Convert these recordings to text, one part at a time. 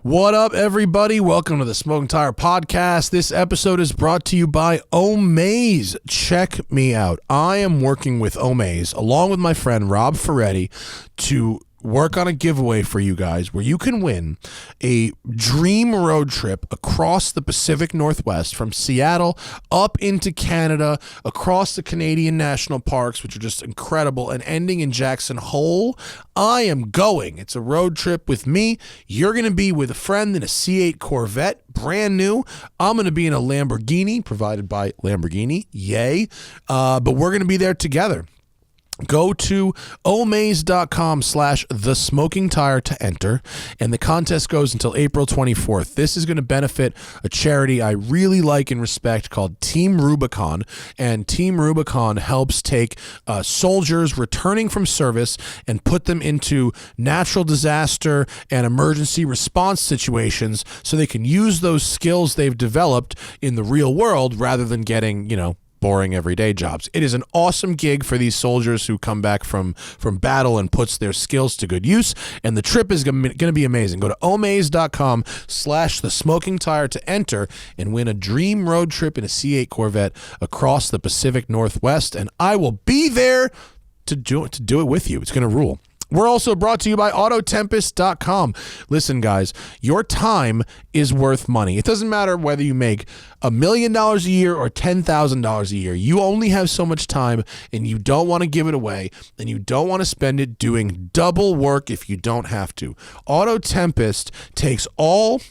What up, everybody? Welcome to the Smoking Tire Podcast. This episode is brought to you by Omaze. Check me out. I am working with Omaze, along with my friend Rob Ferretti, to work on a giveaway for you guys where you can win a dream road trip across the Pacific Northwest from Seattle up into Canada, across the Canadian national parks, which are just incredible, and ending in Jackson Hole. I am going. It's a road trip with me. You're going to be with a friend in a C8 Corvette, brand new. I'm going to be in a Lamborghini, provided by Lamborghini. Yay. But we're going to be there together. Go to omaze.com/thesmokingtire to enter, and the contest goes until April 24th. This is going to benefit a charity I really like and respect called Team Rubicon, and Team Rubicon helps take soldiers returning from service and put them into natural disaster and emergency response situations so they can use those skills they've developed in the real world rather than getting, boring everyday jobs. It is an awesome gig for these soldiers who come back from battle and puts their skills to good use, and the trip is going to be amazing. Go to omaze.com/thesmokingtire to enter and win a dream road trip in a C8 Corvette across the Pacific Northwest, and I will be there to do it with you. It's going to rule. We're also brought to you by Autotempest.com. Listen, guys, your time is worth money. It doesn't matter whether you make $1 million a year or $10,000 a year. You only have so much time, and you don't want to give it away, and you don't want to spend it doing double work if you don't have to. Auto Tempest takes all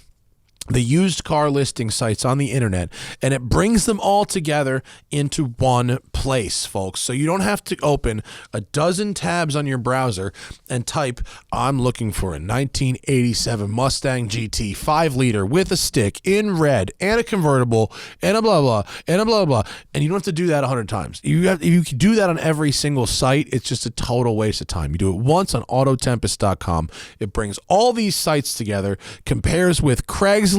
the used car listing sites on the internet, and it brings them all together into one place, folks. So you don't have to open a dozen tabs on your browser and type, I'm looking for a 1987 Mustang GT 5-liter with a stick in red and a convertible and a blah, blah, and a blah, blah. And you don't have to do that 100 times. If you can do that on every single site, it's just a total waste of time. You do it once on Autotempest.com. It brings all these sites together, compares with Craigslist,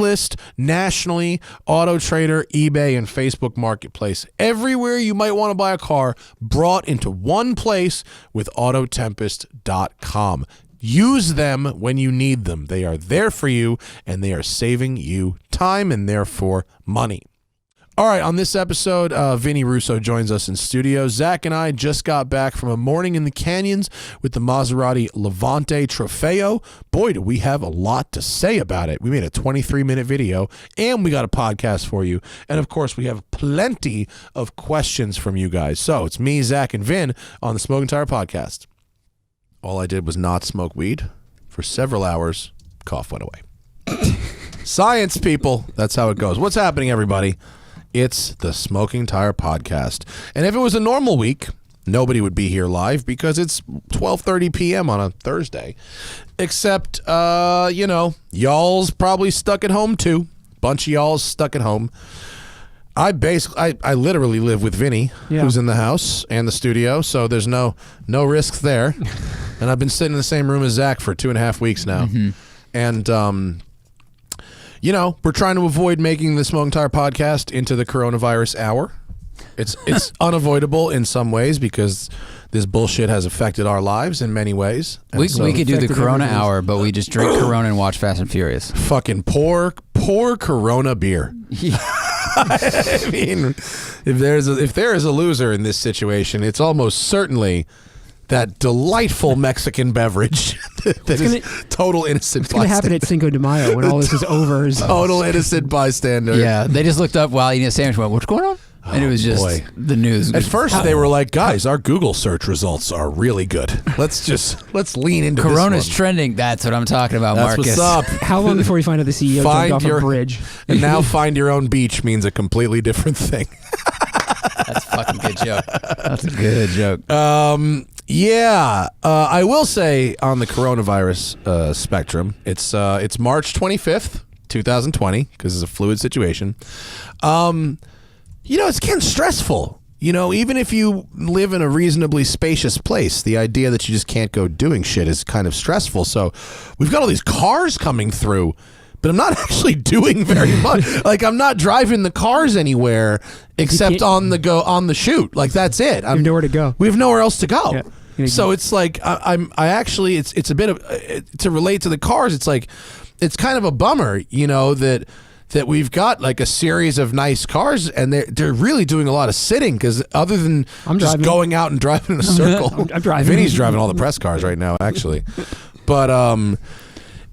nationally, Auto Trader, eBay, and Facebook Marketplace. Everywhere you might want to buy a car, brought into one place with Autotempest.com. Use them when you need them. They are there for you, and they are saving you time and therefore money. All right, on this episode, Vinny Russo joins us in studio. Zack and I just got back from a morning in the canyons with the Maserati Levante Trofeo. Boy, do we have a lot to say about it. We made a 23-minute video, and we got a podcast for you. And, of course, we have plenty of questions from you guys. So it's me, Zack, and Vin on the Smoking Tire Podcast. All I did was not smoke weed for several hours. Cough went away. Science, people. That's how it goes. What's happening, everybody? It's the Smoking Tire Podcast. And if it was a normal week, nobody would be here live because it's 12:30 p.m. on a Thursday. Except, y'all's probably stuck at home too. Bunch of y'all's stuck at home. I literally live with Vinny, who's in the house and the studio, so there's no risks there. And I've been sitting in the same room as Zack for 2.5 weeks now. Mm-hmm. And, we're trying to avoid making the Smoking Tire Podcast into the coronavirus hour. It's unavoidable in some ways because this bullshit has affected our lives in many ways. We could do the Corona hour, but we just drink Corona and watch Fast and Furious. Fucking poor Corona beer. I mean, if there is a loser in this situation, it's almost certainly that delightful Mexican beverage that is total innocent bystander. It's going to happen at Cinco de Mayo when all this is over. Total innocent bystander. Yeah, they just looked up while eating a sandwich and went, what's going on? And it was just the news. At first, they were like, guys, our Google search results are really good. Let's lean into Corona's this one. Trending. That's what I'm talking about, That's Marcus. What's up? How long before you find out the CEO jumped off a bridge? And now find your own beach means a completely different thing. That's a fucking good joke. That's a good joke. I will say on the coronavirus spectrum, it's March 25th, 2020, because it's a fluid situation. It's getting stressful. Even if you live in a reasonably spacious place, the idea that you just can't go doing shit is kind of stressful. So we've got all these cars coming through, but I'm not actually doing very much. Like, I'm not driving the cars anywhere except on the shoot. Like, that's it. You have nowhere to go. We have nowhere else to go. Yeah. So it's like I actually it's a bit of to relate to the cars. It's like it's kind of a bummer, that we've got like a series of nice cars and they're really doing a lot of sitting because other than just going out and driving in a circle, I'm driving. Vinny's driving all the press cars right now, actually. But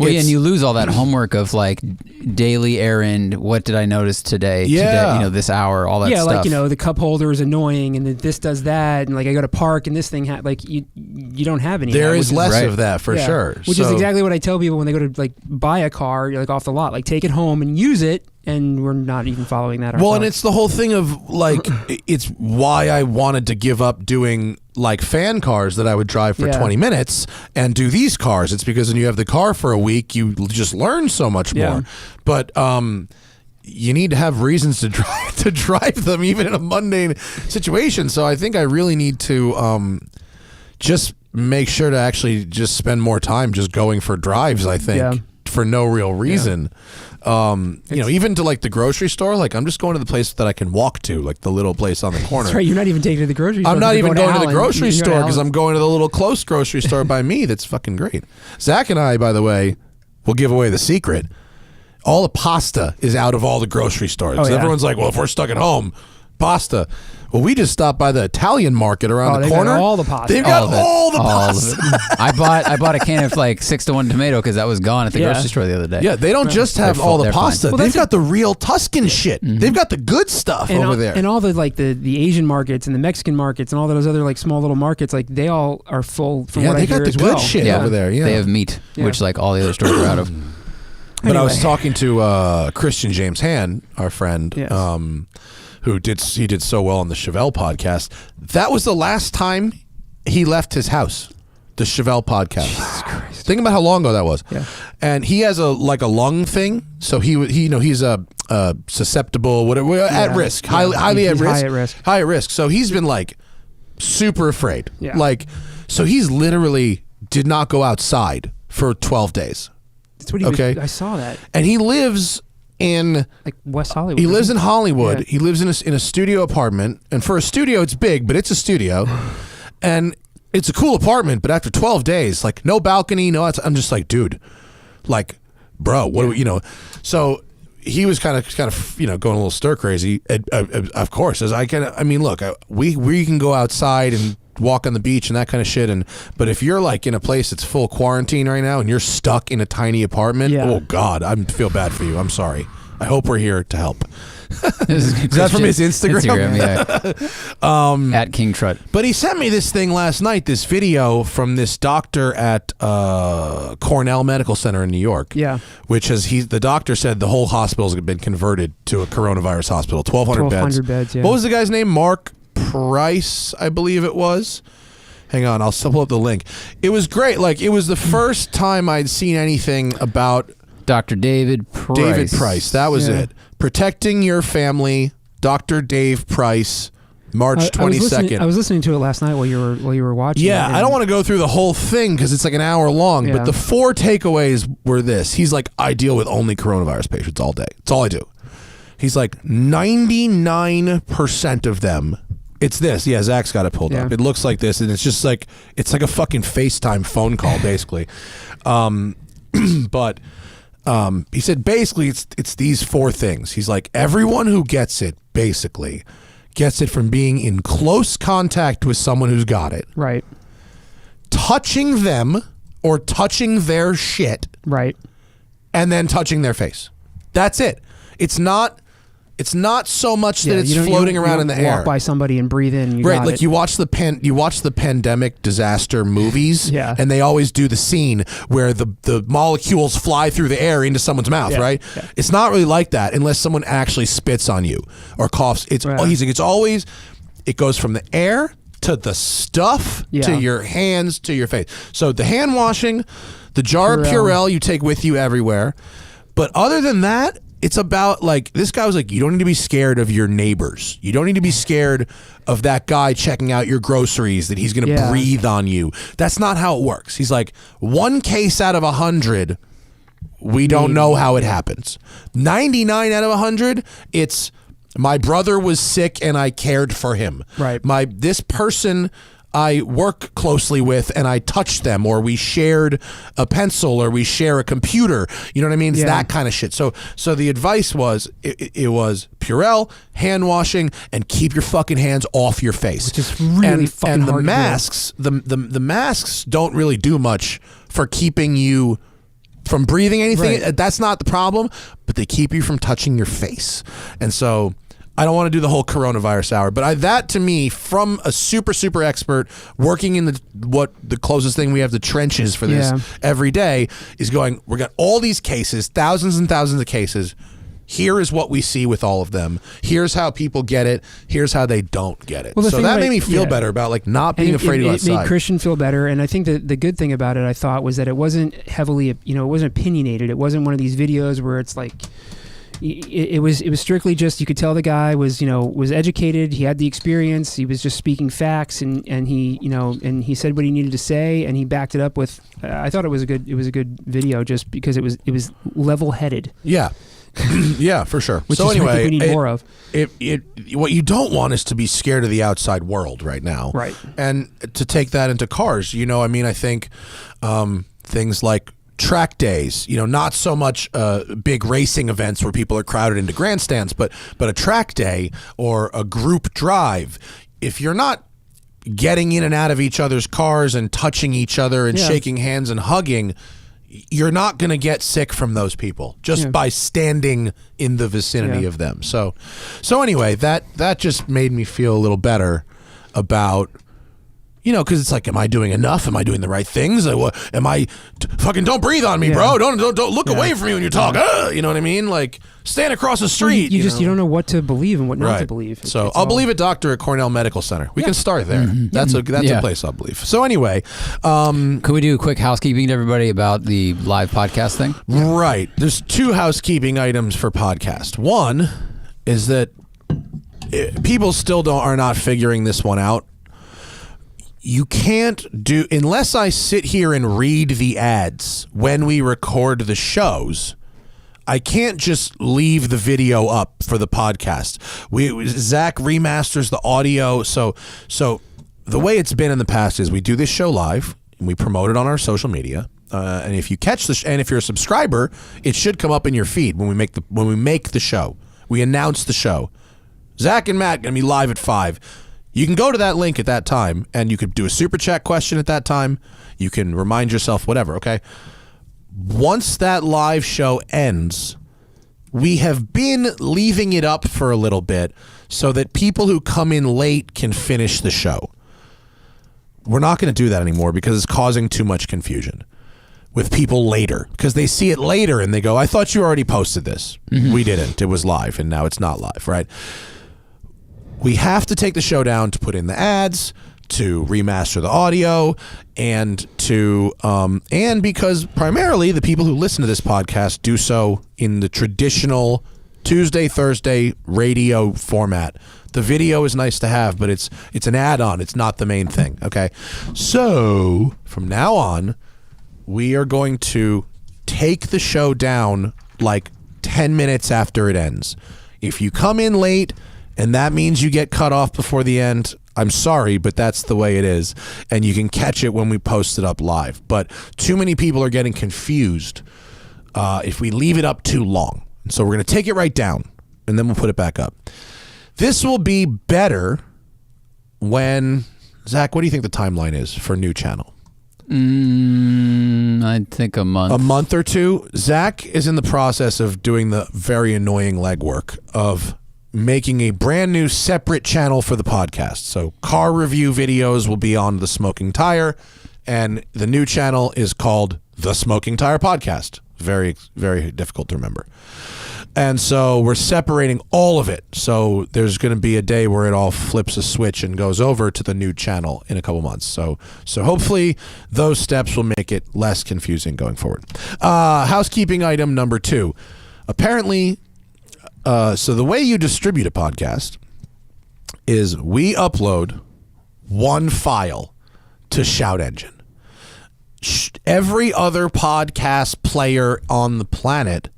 and you lose all that homework of like daily errand. What did I notice today? Yeah. Today, this hour, all that stuff. Yeah, like the cup holder is annoying, and this does that, and like I go to park, and this thing like you don't have any. There is less of that for sure. Which is exactly what I tell people when they go to like buy a car, like off the lot, like take it home and use it. And we're not even following that ourselves. Well, and it's the whole thing of like, it's why I wanted to give up doing like fan cars that I would drive for 20 minutes and do these cars. It's because when you have the car for a week, you just learn so much more. But you need to have reasons to drive them, even in a mundane situation. So I think I really need to just make sure to actually just spend more time just going for drives, I think, for no real reason. Even to like the grocery store, like I'm just going to the place that I can walk to, like the little place on the corner. That's right. You're not even taking to the grocery store. I'm not even going to the grocery store because I'm going to the little close grocery store by me. That's fucking great. Zach and I, by the way, will give away the secret. All the pasta is out of all the grocery stores. Everyone's like, well, if we're stuck at home, pasta. Well, we just stopped by the Italian market around the corner. Got all the pasta. They've got all the pasta. I bought a can of like 6-to-1 tomato because that was gone at the grocery store the other day. Yeah, they don't just have all the pasta. Well, they've got the real Tuscan shit. Mm-hmm. They've got the good stuff over there. And all the like the Asian markets and the Mexican markets and all those other like small little markets, like they all are full from what I hear as well. They got the good shit over there. Yeah, they have meat, which like all the other stores are out of. But I was talking to Christian James Han, our friend, who did so well on the Chevelle podcast. That was the last time he left his house. The Chevelle podcast. Jesus Christ. Think about how long ago that was. Yeah. And he has a lung thing, so he's a susceptible, whatever, at risk, highly at risk. High at risk. So he's been like super afraid. Yeah. Like, so he's literally did not go outside for 12 days. That's what he was, I saw that. And he lives in like West Hollywood. He lives in Hollywood. Yeah. He lives in a studio apartment, and for a studio, it's big, but it's a studio, and it's a cool apartment. But after 12 days, like no balcony, no. I'm just like, dude, like, bro, what do we, So he was kind of going a little stir crazy. Of course, as I can. I mean, look, we can go outside and walk on the beach and that kind of shit, but if you're like in a place that's full quarantine right now and you're stuck in a tiny apartment, oh God, I feel bad for you. I'm sorry. I hope we're here to help. Is that from his Instagram? At King Trut. But he sent me this thing last night, this video from this doctor at Cornell Medical Center in New York. Yeah. Which the doctor said the whole hospital's been converted to a coronavirus hospital. 1,200 beds. Yeah. What was the guy's name? Mark Price, I believe it was. Hang on, I'll pull up the link. It was great. Like, it was the first time I'd seen anything about Dr. David Price. David Price, that was it. Protecting Your Family, Dr. Dave Price, March 22nd. I was listening to it last night while you were watching. Yeah, I don't want to go through the whole thing because it's like an hour long, but the 4 takeaways were this. He's like, I deal with only coronavirus patients all day. That's all I do. He's like, 99% of them, it's this. Yeah, Zach's got it pulled up. It looks like this, and it's just like, it's like a fucking FaceTime phone call, basically. But he said basically it's these 4 things. He's like, everyone who gets it basically gets it from being in close contact with someone who's got it. Right. Touching them or touching their shit. Right. And then touching their face. That's it. It's not so much that it's floating around in the air. Walk by somebody and breathe in. Right, like you watch the pandemic disaster movies, and they always do the scene where the molecules fly through the air into someone's mouth, right? Yeah. It's not really like that unless someone actually spits on you or coughs. He's like, it's always, it goes from the air to the stuff to your hands to your face. So the hand washing, the jar of Purell you take with you everywhere, but other than that, it's about, like, this guy was like, you don't need to be scared of your neighbors. You don't need to be scared of that guy checking out your groceries, that he's going to breathe on you. That's not how it works. He's like, 1 case out of 100, we don't know how it happens. 99 out of 100, it's my brother was sick and I cared for him. Right. This person I work closely with and I touch them, or we shared a pencil, or we share a computer. You know what I mean? It's that kind of shit. So the advice was, it was Purell, hand washing, and keep your fucking hands off your face. Which is really fucking hard. And the masks, the masks don't really do much for keeping you from breathing anything. Right. That's not the problem, but they keep you from touching your face. And so I don't want to do the whole coronavirus hour, but that to me, from a super expert working in the closest thing we have to trenches for this every day, is going, we got all these cases, thousands and thousands of cases. Here is what we see with all of them. Here's how people get it. Here's how they don't get it. Well, so that made me feel better about like not being afraid to go outside. It made Christian feel better, and I think that the good thing about it, I thought, was that it wasn't heavily, it wasn't opinionated. It wasn't one of these videos where it's like, it was strictly just, you could tell the guy was educated, he had the experience, he was just speaking facts, and he and he said what he needed to say, and he backed it up with. I thought it was a good video just because it was level headed. Yeah. Yeah, for sure. Which so is anyway, what we need more of. What you don't want is to be scared of the outside world right now. Right. And to take that into cars, I think things like track days, not so much big racing events where people are crowded into grandstands, but a track day or a group drive. If you're not getting in and out of each other's cars and touching each other and shaking hands and hugging, you're not going to get sick from those people just by standing in the vicinity of them. So anyway, that just made me feel a little better about, because it's like, am I doing enough? Am I doing the right things? Am I fucking don't breathe on me, bro? Don't look away from me when you talk. You know what I mean? Like, stand across the street. You don't know what to believe and what not to believe. So I'll believe a doctor at Cornell Medical Center. We can start there. Mm-hmm. That's a place I'll believe. So anyway, could we do a quick housekeeping to everybody about the live podcast thing? Right. There's 2 housekeeping items for podcast. One is that people still are not figuring this one out. You can't do, unless I sit here and read the ads when we record the shows, I can't just leave the video up for the podcast. Zack remasters the audio. So the way it's been in the past is we do this show live and we promote it on our social media. And if you catch and if you're a subscriber, it should come up in your feed when we make the show. We announce the show. Zack and Matt gonna be live at 5. You can go to that link at that time, and you could do a super chat question at that time. You can remind yourself, whatever, okay? Once that live show ends, we have been leaving it up for a little bit so that people who come in late can finish the show. We're not going to do that anymore because it's causing too much confusion with people later, because they see it later and they go, I thought you already posted this. Mm-hmm. We didn't. It was live, and now it's not live, right? We have to take the show down to put in the ads, to remaster the audio, and because primarily the people who listen to this podcast do so in the traditional Tuesday, Thursday radio format. The video is nice to have, but it's an add-on. It's not the main thing, okay? So from now on, we are going to take the show down like 10 minutes after it ends. If you come in late, and that means you get cut off before the end, I'm sorry, but that's the way it is. And you can catch it when we post it up live. But too many people are getting confused if we leave it up too long. So we're going to take it right down, and then we'll put it back up. This will be better when... Zack, what do you think the timeline is for new channel? I think a month. A month or 2? Zack is in the process of doing the very annoying legwork of making a brand new separate channel for the podcast. So car review videos will be on The Smoking Tire, and the new channel is called The Smoking Tire Podcast. Very, very difficult to remember. And so we're separating all of it. So there's going to be a day where it all flips a switch and goes over to the new channel in a couple months. So hopefully those steps will make it less confusing going forward. Housekeeping item number 2. Apparently, so the way you distribute a podcast is we upload one file to Shout Engine. Every other podcast player on the planet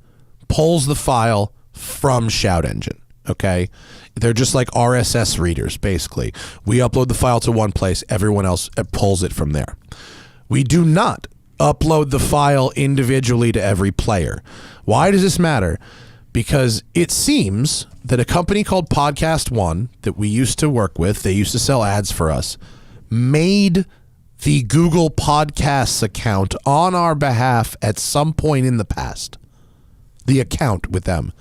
pulls the file from Shout Engine. Okay, they're just like RSS readers, basically. We upload the file to one place, everyone else pulls it from there. We do not upload the file individually to every player. Why does this matter? Because it seems that a company called Podcast One that we used to work with, they used to sell ads for us, made the Google Podcasts account on our behalf at some point in the past. The account with them.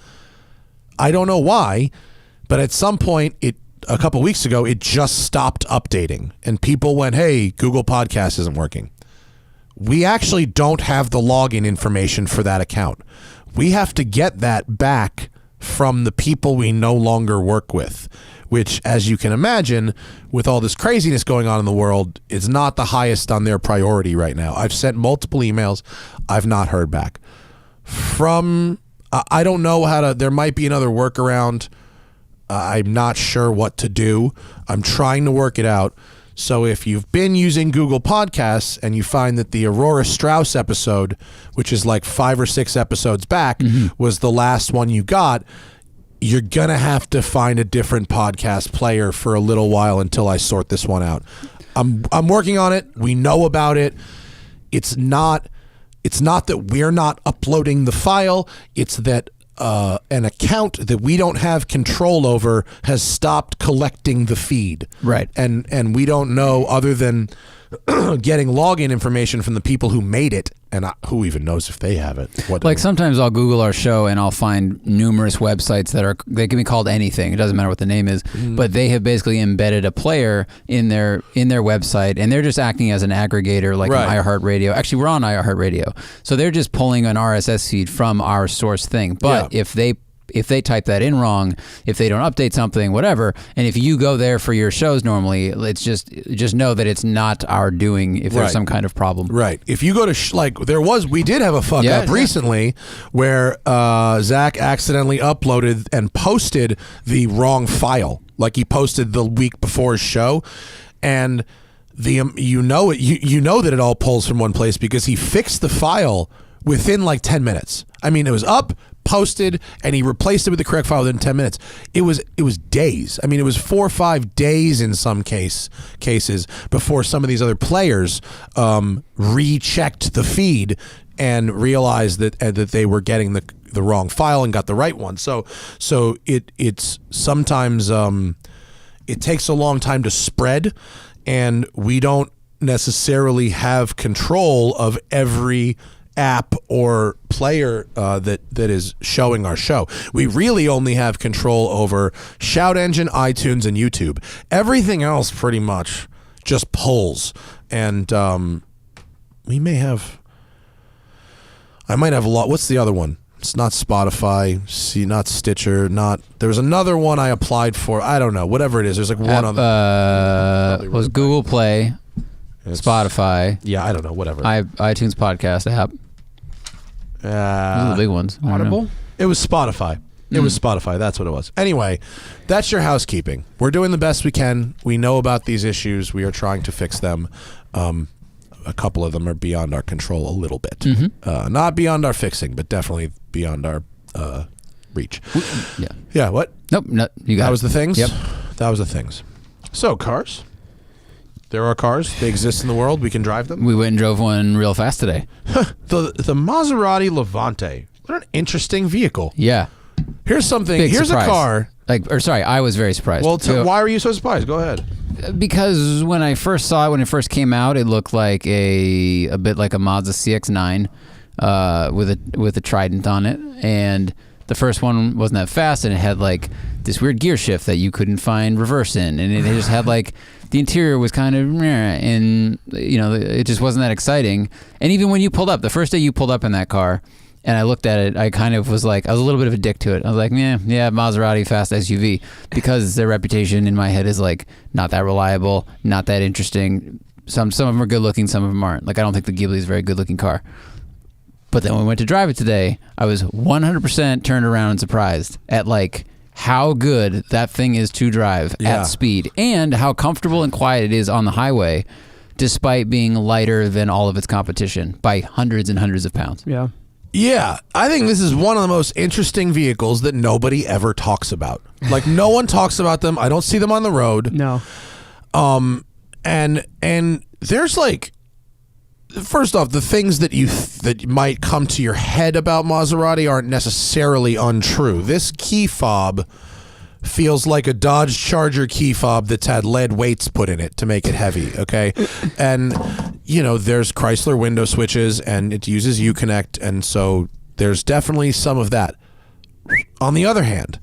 I don't know why, but at some point, a couple weeks ago, it just stopped updating. And people went, hey, Google Podcast isn't working. We actually don't have the login information for that account. We have to get that back from the people we no longer work with, which, as you can imagine, with all this craziness going on in the world, is not the highest on their priority right now. I've sent multiple emails. I've not heard back. I don't know how to, there might be another workaround. I'm not sure what to do. I'm trying to work it out. So if you've been using Google Podcasts and you find that the Aurora Strauss episode, which is like 5 or 6 episodes back, was the last one you got, you're going to have to find a different podcast player for a little while until I sort this one out. I'm working on it. We know about it. It's not that we're not uploading the file. It's that an account that we don't have control over has stopped collecting the feed. Right. And we don't know, other than getting login information from the people who made it, and who even knows if they have it. Like sometimes I'll Google our show and I'll find numerous websites they can be called anything. It doesn't matter what the name is, but they have basically embedded a player in their website, and they're just acting as an aggregator, like an iHeartRadio. Actually, we're on iHeartRadio, so they're just pulling an RSS feed from our source thing. But if they type that in wrong, if they don't update something, whatever, and if you go there for your shows normally, it's just know that it's not our doing if there's some kind of problem. Right. If you go to we did have a fuck up recently where Zack accidentally uploaded and posted the wrong file. Like he posted the week before his show, and you know that it all pulls from one place because he fixed the file within like 10 minutes. I mean, it was up, posted, and he replaced it with the correct file within 10 minutes. It was days. I mean, it was 4 or 5 days in some cases before some of these other players rechecked the feed and realized that they were getting the wrong file and got the right one. So it's sometimes it takes a long time to spread, and we don't necessarily have control of every app or player that is showing our show. We really only have control over Shout Engine, iTunes, and YouTube. Everything else pretty much just pulls. And I might have a lot. What's the other one? It's not Spotify, not Stitcher, there was another one I applied for. I don't know, whatever it is. There's like one other. Was Google Play, Spotify. Yeah, I don't know, whatever. iTunes podcast app. Those are the big ones. Audible? It was Spotify. It was Spotify. That's what it was. Anyway, that's your housekeeping. We're doing the best we can. We know about these issues. We are trying to fix them. A couple of them are beyond our control a little bit. Not beyond our fixing, but definitely beyond our reach. Yeah. Yeah, what? Nope. No, you got That it. was the things? Yep. That was the things. So, cars. There are cars. They exist in the world. We can drive them. We went and drove one real fast today. The Maserati Levante. What an interesting vehicle. Yeah. Here's something. Big Here's surprise. a car. I was very surprised. Well, why were you so surprised? Go ahead. Because when I first saw it, when it first came out, it looked like a bit like a Mazda CX-9 with a Trident on it, and the first one wasn't that fast, and it had like this weird gear shift that you couldn't find reverse in, and it just had like the interior was kind of meh, and it just wasn't that exciting. And even when you pulled up, the first day you pulled up in that car, and I looked at it, I kind of was like, I was a little bit of a dick to it. I was like, yeah, Maserati fast SUV, because their reputation in my head is like not that reliable, not that interesting. Some of them are good looking, some of them aren't. Like, I don't think the Ghibli is a very good looking car. But then when we went to drive it today, I was 100% turned around and surprised at like how good that thing is to drive at speed, and how comfortable and quiet it is on the highway, despite being lighter than all of its competition by hundreds and hundreds of pounds. Yeah. Yeah, I think this is one of the most interesting vehicles that nobody ever talks about. Like, no one talks about them. I don't see them on the road. No. And there's like, first off, the things that might come to your head about Maserati aren't necessarily untrue. This key fob feels like a Dodge Charger key fob that's had lead weights put in it to make it heavy, okay? And, you know, there's Chrysler window switches, and it uses Uconnect, and so there's definitely some of that. On the other hand,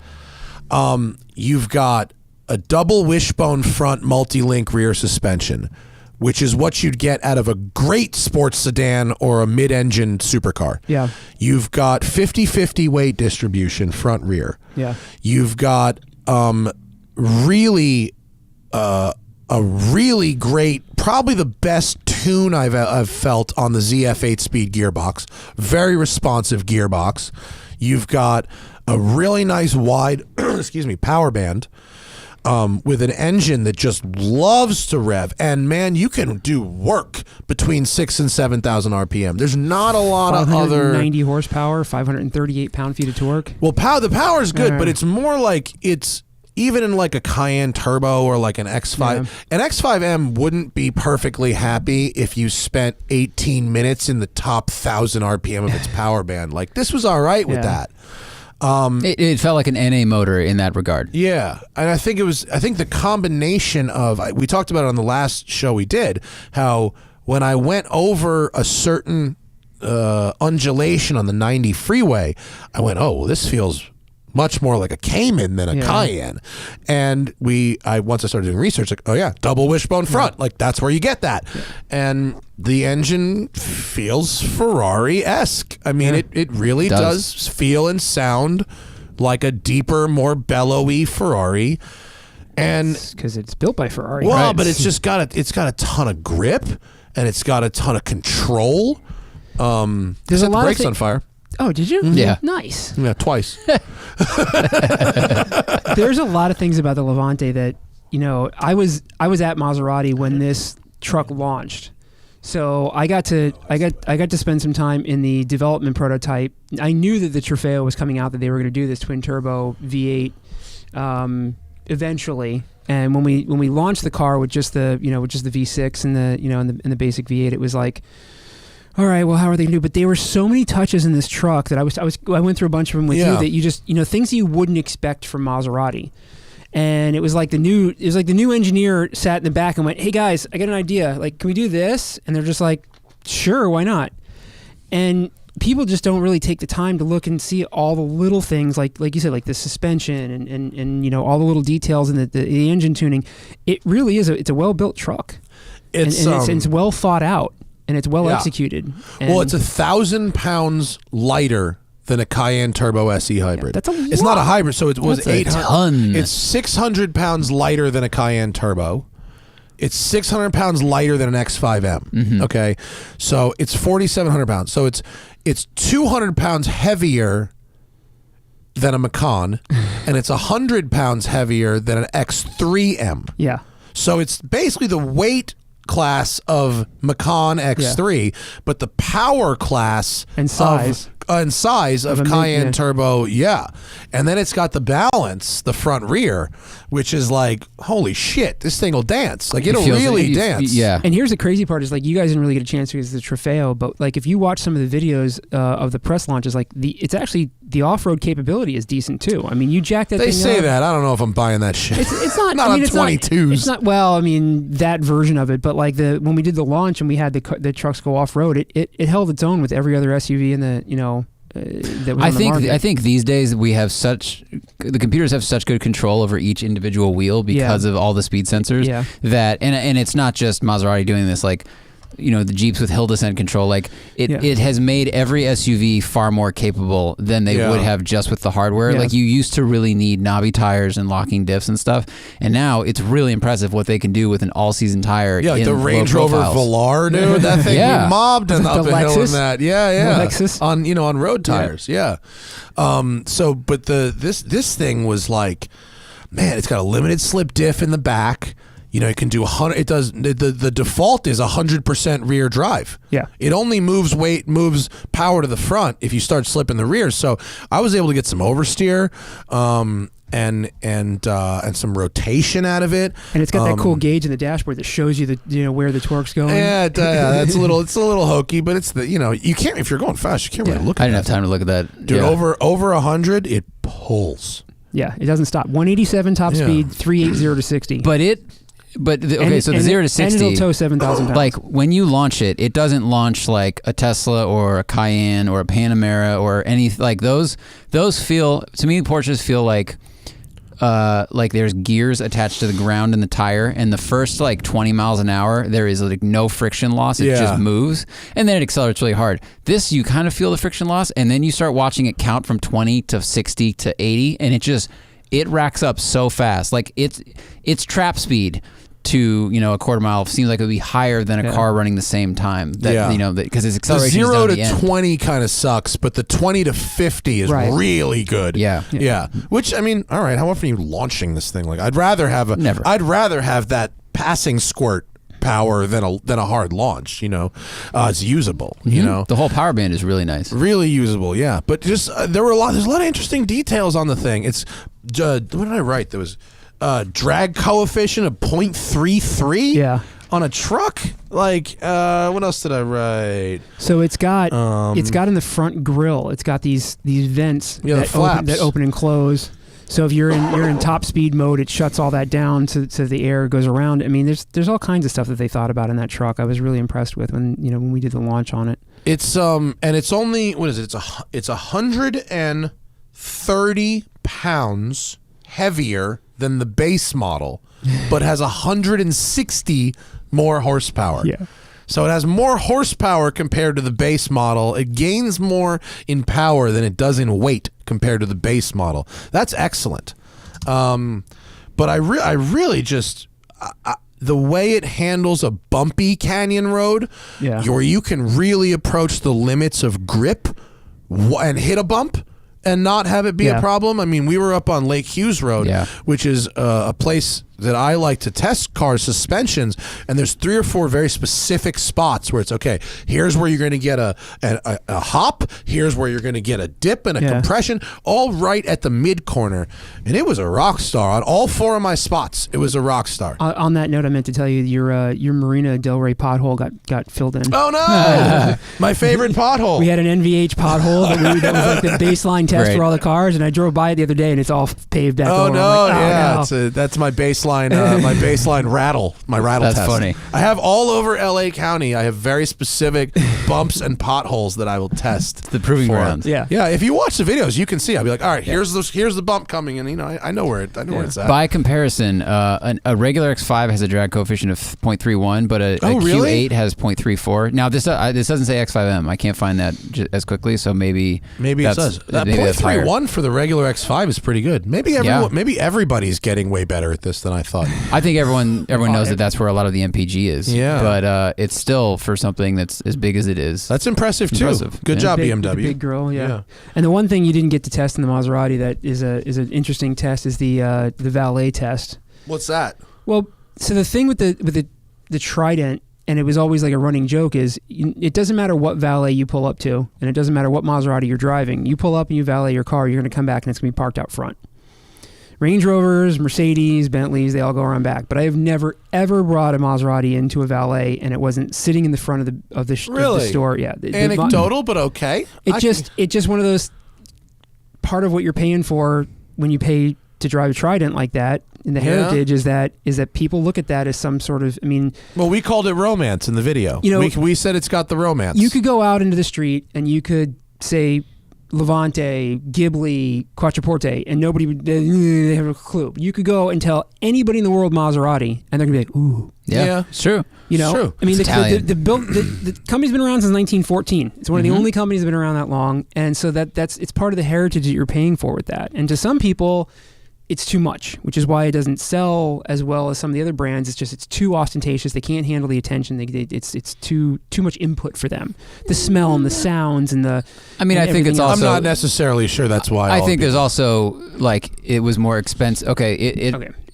you've got a double wishbone front multi-link rear suspension, which is what you'd get out of a great sports sedan or a mid-engine supercar. Yeah. You've got 50-50 weight distribution front rear. Yeah. You've got really a really great, probably the best tune I've felt on the ZF 8-speed gearbox. Very responsive gearbox. You've got a really nice wide power band with an engine that just loves to rev. And man, you can do work between 6,000 and 7,000 RPM. There's not a lot of other 90 horsepower, 538 pound-feet of torque. Well, the power is good, but it's more like it's even in like a Cayenne Turbo or like an X5. Yeah. An X5M wouldn't be perfectly happy if you spent 18 minutes in the top 1,000 RPM of its power band. Like, this was all right with that. It felt like an NA motor in that regard. Yeah, and I think the combination of, we talked about it on the last show we did, how when I went over a certain undulation on the 90 freeway, I went, oh, well, this feels much more like a Cayman than a Cayenne. And once I started doing research, like, oh yeah, double wishbone front, like that's where you get that. Yeah. And the engine feels Ferrari-esque. I mean, it really does feel and sound like a deeper, more bellowy Ferrari. And because it's built by Ferrari. Well, right? But it's just got a ton of grip, and it's got a ton of control. There's a lot the brakes of on fire. Oh, did you? Yeah. Nice. Yeah, twice. There's a lot of things about the Levante that, you know, I was at Maserati when this truck launched. So I got to spend some time in the development prototype. I knew that the Trofeo was coming out, that they were going to do this twin turbo V8 eventually. And when we launched the car with just the V6 and the basic V8, it was like, all right, well, how are they going to do? But there were so many touches in this truck that I went through a bunch of them with you that you just, things that you wouldn't expect from Maserati. And it was like the new engineer sat in the back and went, "Hey guys, I got an idea. Like, can we do this?" And they're just like, "Sure, why not?" And people just don't really take the time to look and see all the little things, like you said, like the suspension and all the little details and the engine tuning. It really is it's a well built truck. It's well thought out. And it's well executed. And well, it's 1,000 pounds lighter than a Cayenne Turbo SE hybrid. That's a lot. It's not a hybrid, so it was 800. Ton. It's 600 pounds lighter than a Cayenne Turbo. It's 600 pounds lighter than an X5M. Mm-hmm. Okay, so it's 4,700 pounds. So it's 200 pounds heavier than a Macan, and it's 100 pounds heavier than an X3M. Yeah. So it's basically the weight class of Macan X3, but the power class and size of Cayenne Turbo, and then it's got the balance, the front rear, which is like, holy shit, this thing will dance. Like, it'll really dance. Yeah. And here's the crazy part is, like, you guys didn't really get a chance because of the Trofeo, but like if you watch some of the videos of the press launches, like it's actually the off-road capability is decent too. I mean, you jack that thing up. They say that. I don't know if I'm buying that shit. It's not not on 22s. It's not, well, I mean, that version of it, but like when we did the launch and we had the trucks go off-road, it held its own with every other SUV in the, that was on the market. I think these days the computers have such good control over each individual wheel because of all the speed sensors that and it's not just Maserati doing this, like the Jeeps with hill descent control, like it has made every SUV far more capable than they would have just with the hardware. Like, you used to really need knobby tires and locking diffs and stuff, and now it's really impressive what they can do with an all-season tire. Yeah, like the Range Rover Velar, dude. That thing we mobbed and up the hill in that. Yeah. Lexus. On road tires. Yeah. But this thing was like, man, it's got a limited slip diff in the back. You know, it can do 100. It does. The default is 100% rear drive. Yeah. It only moves power to the front if you start slipping the rear. So I was able to get some oversteer, and some rotation out of it. And it's got that cool gauge in the dashboard that shows you where the torque's going. Yeah, it's a little hokey, but it's you can't, if you're going fast, you can't really look at it. I didn't have time to look at that. Dude, over 100, it pulls. Yeah, it doesn't stop. 187 top speed, 380 to 60. So the 0 to 60, and it'll tow 7,000 pounds. like when you launch it, it doesn't launch like a Tesla or a Cayenne or a Panamera or any like those feel, to me, Porsches feel like there's gears attached to the ground in the tire, and the first like 20 miles an hour there is like no friction loss. It just moves, and then it accelerates really hard. This, you kind of feel the friction loss, and then you start watching it count from 20 to 60 to 80, and it racks up so fast. Like it's trap speed to a quarter mile seems like it would be higher than a car running the same time. Because its acceleration the 0 is to down the 20 kind of sucks, but the 20 to 50 is really good. Yeah. Which, I mean, all right, how often are you launching this thing? Like, I'd rather have that passing squirt power than a hard launch. It's usable. The whole power band is really nice, really usable. Yeah, but just there's a lot of interesting details on the thing. It's what did I write? There was drag coefficient of 0.33. Yeah. On a truck. Like, what else did I write? So it's got in the front grille, it's got these vents that open and close. So if you're in top speed mode, it shuts all that down so the air goes around. I mean, there's all kinds of stuff that they thought about in that truck. I was really impressed with when we did the launch on it. It's and it's only, what is it? It's 130 pounds heavier than the base model, but has 160 more horsepower. Yeah. So it has more horsepower compared to the base model. It gains more in power than it does in weight compared to the base model. That's excellent. But I really just the way it handles a bumpy canyon road, where you can really approach the limits of grip and hit a bump and not have it be a problem. I mean, we were up on Lake Hughes Road, which is a place that I like to test car suspensions, and there's 3 or 4 very specific spots where it's okay. Here's where you're going to get a hop. Here's where you're going to get a dip and a compression, all right at the mid corner. And it was a rock star on all 4 of my spots. It was a rock star. On that note, I meant to tell you your Marina Del Rey pothole got filled in. Oh no! My favorite pothole. We had an NVH pothole that was like the baseline test for all the cars, and I drove by it the other day, and it's all paved back over. No. That's my baseline. My baseline rattle. My rattle That's test. funny. I have all over LA County. I have very specific bumps and potholes that I will test. It's the proving grounds. Yeah. If you watch the videos, you can see. I'll be like, all right, here's the bump coming, and I know where it's at. By comparison, a regular X5 has a drag coefficient of 0.31, but a really? Q8 has 0.34. Now this doesn't say X5M. I can't find that as quickly, so maybe it does. That 0.31 for the regular X5 is pretty good. Maybe everybody's getting way better at this than I thought. I think everyone knows that that's where a lot of the MPG is. Yeah. But it's still, for something that's as big as it is. That's impressive too. Good job, BMW. Big grill, yeah. And the one thing you didn't get to test in the Maserati that is an interesting test is the valet test. What's that? Well, so the thing with the Trident, and it was always like a running joke, is it doesn't matter what valet you pull up to, and it doesn't matter what Maserati you're driving. You pull up and you valet your car, you're going to come back and it's going to be parked out front. Range Rovers, Mercedes, Bentleys, they all go around back. But I have never, ever brought a Maserati into a valet and it wasn't sitting in the front of the store. Yeah. Anecdotal, but okay. It's just one of those, part of what you're paying for when you pay to drive a Trident like that in the heritage is that people look at that as some sort of, well, we called it romance in the video. We said it's got the romance. You could go out into the street and you could say Levante, Ghibli, Quattroporte, and nobody would they have a clue. You could go and tell anybody in the world Maserati, and they're gonna be like, "Ooh, yeah, it's true." It's true. I mean, the company's been around since 1914. It's one of the only companies that's been around that long, and so it's part of the heritage that you're paying for with that. And to some people, it's too much, which is why it doesn't sell as well as some of the other brands. It's too ostentatious. They can't handle the attention. It's too much input for them. The smell and the sounds and the. I think it's also. I'm not necessarily sure that's why. I think there's also like it was more expensive. Okay,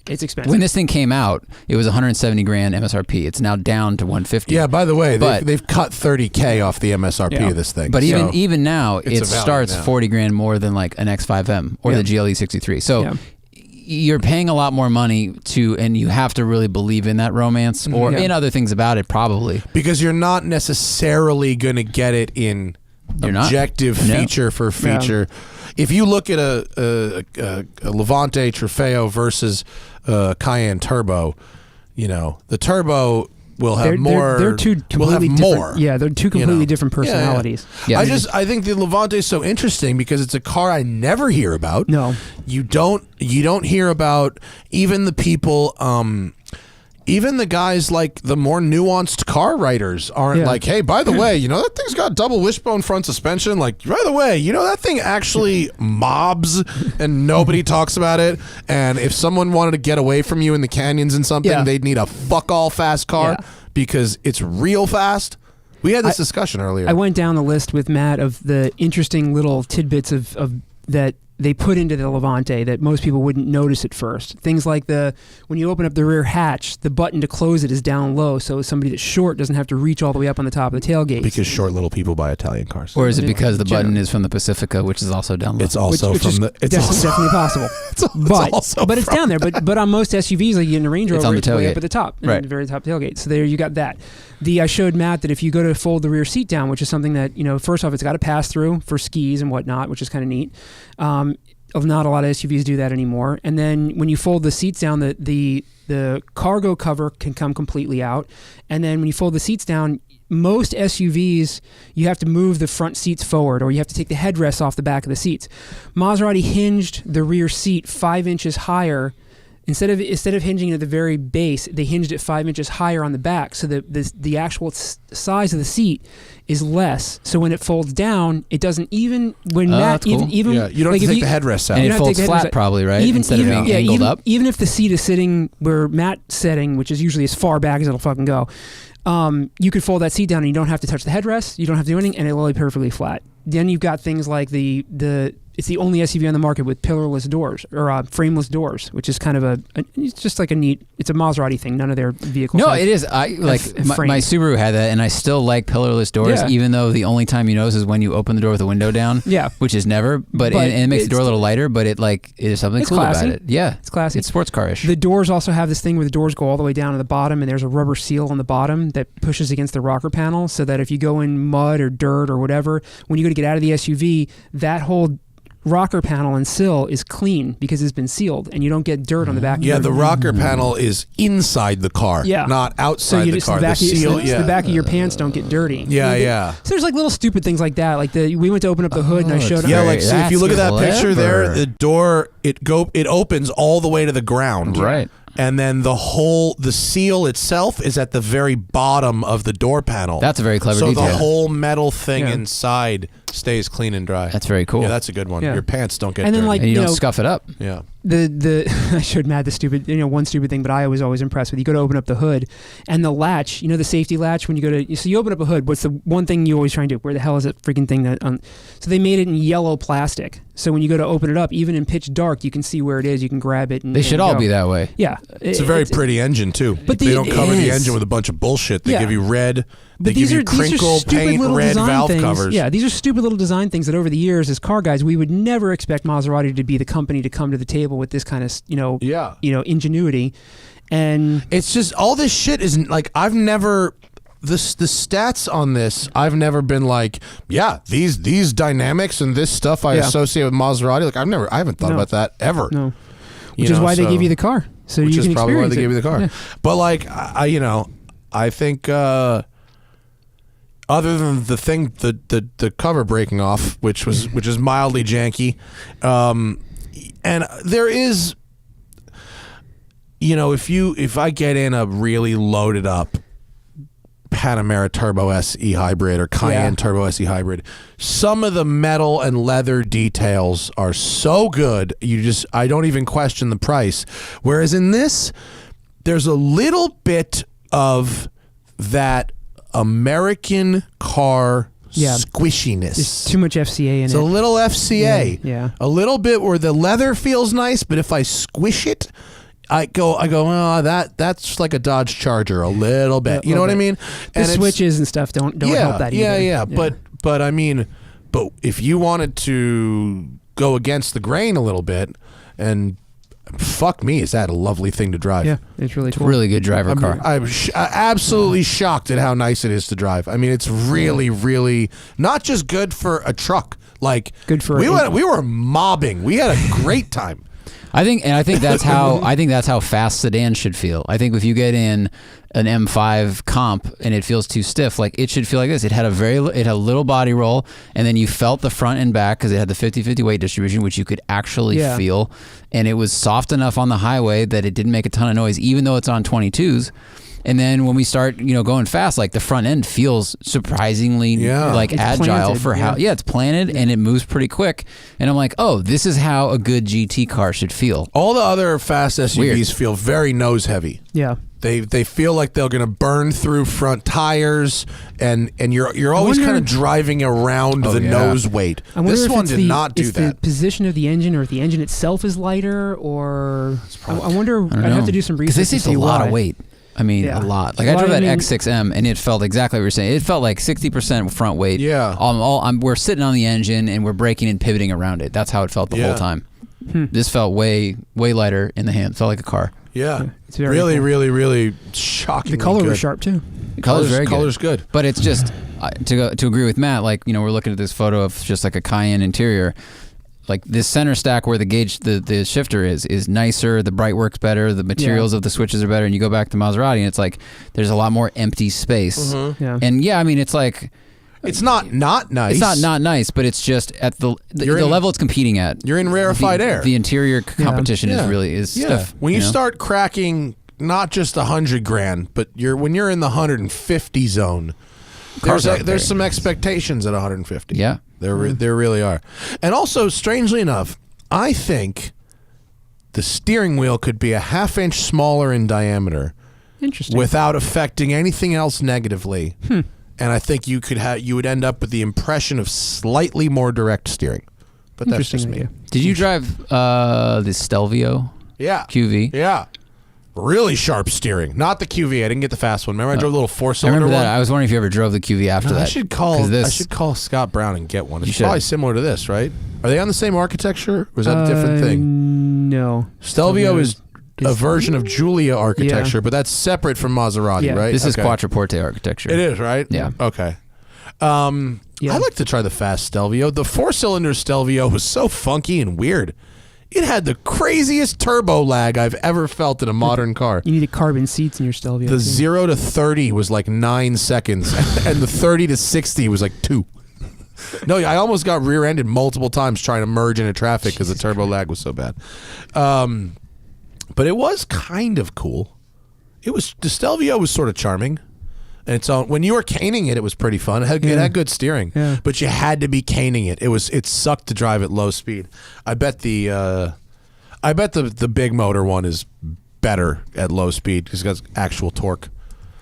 It's expensive. When this thing came out, it was 170 grand MSRP. It's now down to 150. Yeah, by the way, But- they've cut 30K off the MSRP Yeah. of this thing. But So even now, it's a it value starts now. 40 grand more than like an X5M or Yeah. the GLE 63. So Yeah. you're paying a lot more money and you have to really believe in that romance or Yeah. in other things about it, probably. because you're not necessarily going to get it in You're not. objective No. feature for feature. If you look at a Levante Trofeo versus Cayenne Turbo, the Turbo will have more. They're two will have completely more. different. Yeah, they're two completely different Yeah, yeah. personalities. Yeah. I think the Levante is so interesting because it's a car I never hear about. No. You don't hear about even the people even the guys like the more nuanced car writers aren't Yeah. like, hey, by the way, that thing's got double wishbone front suspension. Like, by the way, that thing actually mobs and nobody talks about it. And if someone wanted to get away from you in the canyons and something, Yeah. they'd need a fuck all fast car Yeah. because it's real fast. We had this discussion earlier. I went down the list with Matt of the interesting little tidbits of that they put into the Levante that most people wouldn't notice at first. Things like when you open up the rear hatch, the button to close it is down low, so somebody that's short doesn't have to reach all the way up on the top of the tailgate. because short little people buy Italian cars. Or is it because the Generally. button is from the Pacifica, which is also down low? It's also which from is the. It's definitely possible. But it's down there. But on most SUVs, like you get in a Range Rover, It's on the way tailgate. up at the top, Right. the very top tailgate. So there you got that. I showed Matt that if you go to fold the rear seat down, which is something that first off, it's got a pass through for skis and whatnot, which is kind of neat. Not a lot of SUVs do that anymore. And then when you fold the seats down, the cargo cover can come completely out. And then when you fold the seats down, most SUVs, you have to move the front seats forward or you have to take the headrests off the back of the seats. Maserati hinged the rear seat 5 inches higher. Instead of hinging at the very base, they hinged it 5 inches higher on the back, so the actual size of the seat is less. So when it folds down, it doesn't even when Matt that's cool. even Yeah, you don't like have to if take the headrests out. and you it don't have to folds take the headrest flat out. probably, right? Instead of being angled up. Even if the seat is sitting where Matt's sitting, which is usually as far back as it'll fucking go, you could fold that seat down and you don't have to touch the headrest, you don't have to do anything, and it'll lay perfectly flat. Then you've got things like it's the only SUV on the market with pillarless doors or frameless doors, which is kind of it's just like it's a Maserati thing. None of their vehicles. No, have- it is. I like frame. my Subaru had that, and I still like pillarless doors, Yeah. even though the only time you notice is when you open the door with the window down. Yeah. which is never. But But and it makes the door a it's- little lighter. But it is something It's cool classy. about it. Yeah, It's classy. It's sports car-ish. The doors also have this thing where the doors go all the way down to the bottom, and there's a rubber seal on the bottom that pushes against the rocker panel, so that if you go in mud or dirt or whatever, when you go to get out of the SUV, that whole rocker panel and sill is clean because it's been sealed, and you don't get dirt on the back. Yeah, of the your, rocker panel is inside the car, Yeah. not so outside you the just car. the back, The seal, the back of your pants don't get dirty. Yeah, You know, yeah. So there's like little stupid things like that. Like we went to open up the hood, and I Oh, showed. it's Yeah, Very- like so if you look at that that's picture there, clever. the door it opens all the way to the ground. Right. And then the seal itself is at the very bottom of the door panel. That's a very clever so detail. the whole metal thing Yeah. inside stays clean and dry. That's very cool. Yeah, that's a good one. Yeah. Your pants don't get And then, dirty. like, and you you don't know- scuff it up. yeah. I showed Matt the stupid, one stupid thing, but I was always impressed with. You go to open up the hood, and the latch, the safety latch when you go to. So you open up a hood. What's the one thing you always try and do? Where the hell is that freaking thing? So they made it in yellow plastic. So when you go to open it up, even in pitch dark, you can see where it is. You can grab it. And, They should and all go. be that way. Yeah, It's a very pretty engine too. But they don't cover the is. engine with a bunch of bullshit. They Yeah. give you red. They But give these you are crinkle stupid paint, little red design valve things. covers. Yeah, these are stupid little design things that over the years, as car guys, we would never expect Maserati to be the company to come to the table with this kind of Yeah. ingenuity. And It's just all this shit is like I've never the stats on this. I've never been like, yeah, these dynamics and this stuff I Yeah. associate with Maserati. Like I haven't thought No. about that ever. no, which is why they give you the car, so which you is can probably why experience they give you it. the car. Yeah. But like I think other than the thing the cover breaking off, which is mildly janky, and there is. If I get in a really loaded up Panamera Turbo SE hybrid or Cayenne Yeah. Turbo SE hybrid, some of the metal and leather details are so good, I don't even question the price. Whereas in this, there's a little bit of that American car squishiness. There's too much FCA in It's it. a little FCA. Yeah. A little bit where the leather feels nice, but if I squish it, I go, oh, that's like a Dodge Charger a little bit. You know what I mean? The switches and stuff don't help that either. Yeah. But I mean, but if you wanted to go against the grain a little bit, and fuck me, is that a lovely thing to drive? Yeah, it's really cool. Really good driver car. I'm absolutely shocked at how nice it is to drive. I mean, it's really, really not just good for a truck. Like good for we were mobbing. We had a great time. I think that's how fast sedans should feel. I think if you get in an M5 comp and it feels too stiff, like it should feel like this. It had a little body roll, and then you felt the front and back because it had the 50-50 weight distribution, which you could actually feel, and it was soft enough on the highway that it didn't make a ton of noise, even though it's on 22s. And then when we start, going fast, like the front end feels surprisingly like it's agile planted, for how it's planted and it moves pretty quick. And I'm like, oh, this is how a good GT car should feel. All the other fast SUVs feel very nose heavy. Yeah. They feel like they're going to burn through front tires, and you're always kind of driving around the nose weight. This one did not do that. The position of the engine, or if the engine itself is lighter, or I wonder. I'd have to do some research because this is a lot of weight. I mean, a lot. Like I drove that X6M, and it felt exactly what you're saying. It felt like 60% front weight. Yeah. We're sitting on the engine, and we're braking and pivoting around it. That's how it felt the whole time. This felt way lighter in the hand. It felt like a car. Yeah. It's really, cool. really shocking. The color was sharp too. The color's very good. Color's good. But it's just to agree with Matt. Like we're looking at this photo of just like a Cayenne interior. Like this center stack where the gauge, the shifter is nicer, the bright works better, the materials of the switches are better, and you go back to Maserati and it's like there's a lot more empty space. Yeah. And I mean it's like it's not nice. It's not nice, but it's just at the level it's competing at. You're in rarefied air. The interior competition is stiff. When you start cracking not just 100 grand, but when you're in the 150 zone, there's some expectations at 150. Yeah. There really are. And also, strangely enough, I think the steering wheel could be a half-inch smaller in diameter. Interesting. Without affecting anything else negatively. And I think you would end up with the impression of slightly more direct steering. But that's just me. Did you drive the Stelvio? Yeah. QV? Yeah. Really sharp steering. Not the QV. I didn't get the fast one. Remember I drove a little 4-cylinder one? I was wondering if you ever drove the QV after that. I should call Scott Brown and get one. It's probably similar to this, right? Are they on the same architecture? Or is that a different thing? No. Stelvio is a version of Giulia architecture, but that's separate from Maserati, right? This is Quattroporte architecture. It is, right? Yeah. Okay. I'd like to try the fast Stelvio. The 4-cylinder Stelvio was so funky and weird. It had the craziest turbo lag I've ever felt in a modern car. You needed carbon seats in your Stelvio. The 0 to 30 was like 9 seconds, and the 30 to 60 was like 2. No, I almost got rear-ended multiple times trying to merge into traffic because the turbo lag was so bad. But it was kind of cool. The Stelvio was sort of charming. And so when you were caning it, it was pretty fun. It had good steering, but you had to be caning it. It sucked to drive at low speed. I bet the big motor one is better at low speed because it has actual torque.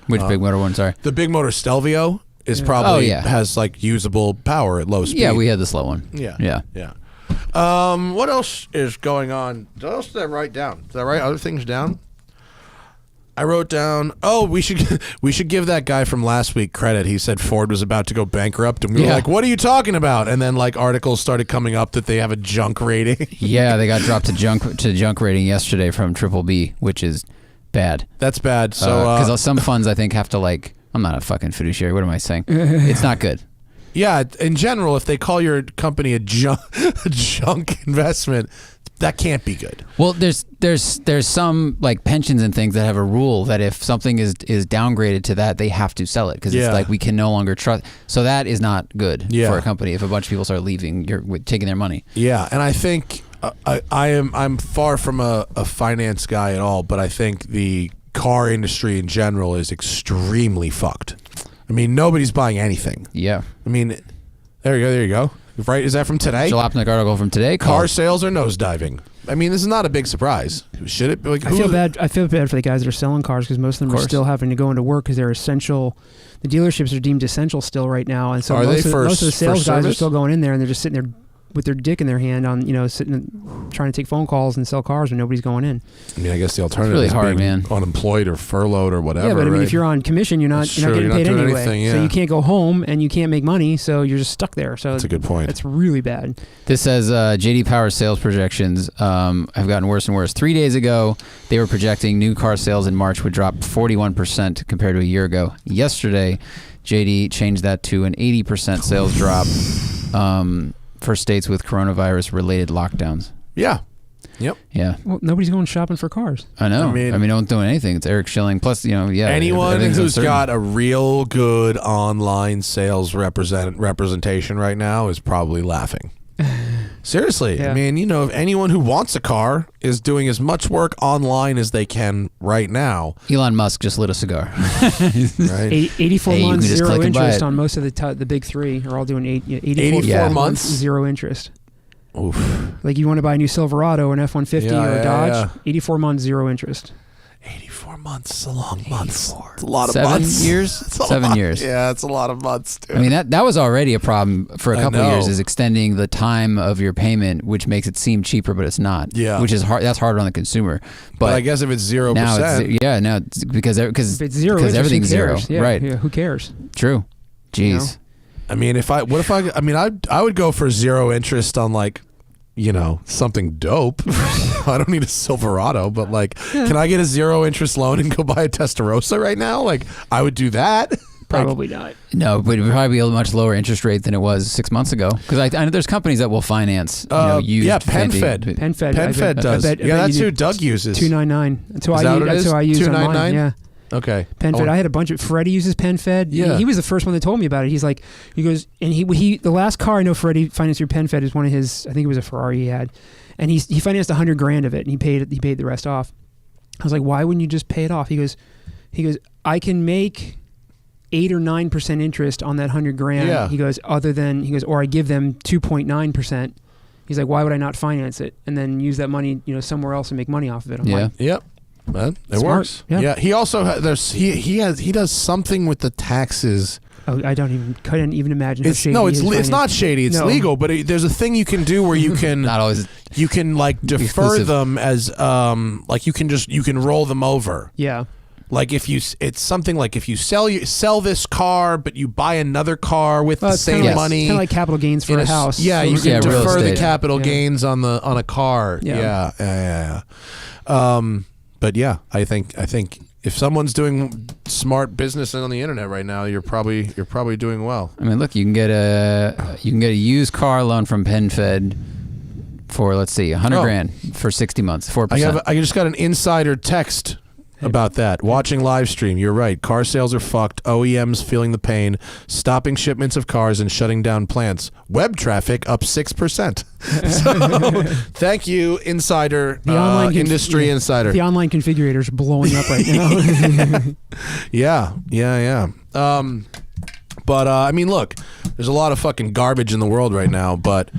Which big motor one? Sorry, the big motor Stelvio is probably has like usable power at low speed. Yeah, we had the slow one. Yeah. What else is going on? What else did I write down? Did I write other things down? I wrote down, we should give that guy from last week credit. He said Ford was about to go bankrupt, and we were like, what are you talking about? And then like articles started coming up that they have a junk rating. Yeah, they got dropped to junk rating yesterday from Triple B, which is bad. That's bad. So because some funds I think have to I'm not a fucking fiduciary. What am I saying? It's not good. Yeah, in general, if they call your company a junk investment, that can't be good. Well, there's some like pensions and things that have a rule that if something is downgraded to that, they have to sell it because it's like we can no longer trust. So that is not good for a company if a bunch of people start leaving, you're taking their money. Yeah, and I think I'm far from a finance guy at all, but I think the car industry in general is extremely fucked. I mean, nobody's buying anything. Yeah. I mean, there you go. Right? Is that from today? Klapman article from today. Car sales are nosediving. I mean, this is not a big surprise. Should it? Like, I feel bad for the guys that are selling cars because most of them are still having to go into work because they're essential. The dealerships are deemed essential still right now, and so most of the sales guys are still going in there and they're just sitting there with their dick in their hand on sitting trying to take phone calls and sell cars when nobody's going in. I mean, I guess the alternative really is hard, being man. unemployed or furloughed or whatever. Yeah, but I mean, right? if you're on commission, you're not getting paid doing anyway. anything, So yeah. you can't go home and you can't make money, so you're just stuck there. So That's a good point. It's really bad. This says JD Power sales projections have gotten worse and worse. 3 days ago, they were projecting new car sales in March would drop 41% compared to a year ago. Yesterday, JD changed that to an 80% sales drop for states with coronavirus-related lockdowns. Yeah. Yep. Yeah, Well, nobody's going shopping for cars. I know. I mean, no one's doing anything. It's Eric Schilling. Plus, Anyone everything's who's uncertain. got a real good online sales representation right now is probably laughing. Seriously. Yeah. I mean, if anyone who wants a car is doing as much work online as they can right now, Elon Musk just lit a cigar. right? 84 Hey, you months, can just zero click and buy interest it. on most of the big three are all doing 84 84 months, months? zero interest. Oof. Like you want to buy a new Silverado, an F-150 Yeah, or a yeah, Dodge, yeah. 84 months, zero interest. 84 months is a long months. It's a lot of 7 months. years? It's a 7 lot. years. Yeah, it's a lot of months, dude. I mean, that was already a problem for a I couple of know. years, is extending the time of your payment, which makes it seem cheaper, but it's not. Yeah. Which is hard. That's harder on the consumer. but I guess if it's 0%, now it's because If it's zero because interest, everything's who zero. cares? Yeah, Right. Yeah, who cares? True. Jeez. You know? I mean, I would go for 0 interest on something dope. I don't need a Silverado, but can I get a 0 interest loan and go buy a Testarossa right now? I would do that. Probably not. No, but it would probably be a much lower interest rate than it was 6 months ago. Because I know there's companies that will finance used PenFed. PenFed does. That's who Doug uses. 299. That's who Is that what it that's is? who I use on 299? mine. Yeah. Okay. PenFed. I had a bunch of Freddie uses PenFed. Yeah. He was the first one that told me about it. He goes, and he the last car I know Freddie financed through PenFed is one of his. I think it was a Ferrari he had, and he financed $100,000 of it, and he paid the rest off. I was like, why wouldn't you just pay it off? He goes, I can make 8 or 9% interest on that $100,000. Yeah. He goes, or I give them 2.9%. He's like, why would I not finance it and then use that money, somewhere else and make money off of it? I'm like, Yep. Man, it Smart. works. Yeah. He also he does something with the taxes. oh, I couldn't even imagine. How shady It's his it's not finance- shady. It's No. legal, but there's a thing you can do where you can Not always. you can defer Exclusive. them as you can roll them over. Yeah. It's something like if you sell this car, but you buy another car with the Well, it's same kinda money. Kind of like capital gains for in a house. Yeah, you Yeah, can real defer the estate. capital Yeah. gains on a car. Yeah. Yeah. But yeah, I think if someone's doing smart business on the internet right now, you're probably doing well. I mean, look, you can get a used car loan from PenFed for, let's see, $100,000 for 60 months, 4%. I just got an insider text about that. Watching live stream, you're right. Car sales are fucked. OEMs feeling the pain, stopping shipments of cars and shutting down plants. Web traffic up 6%. So, thank you, insider, The online industry insider. The online configurators blowing up right now. Yeah. But I mean, look, there's a lot of fucking garbage in the world right now. But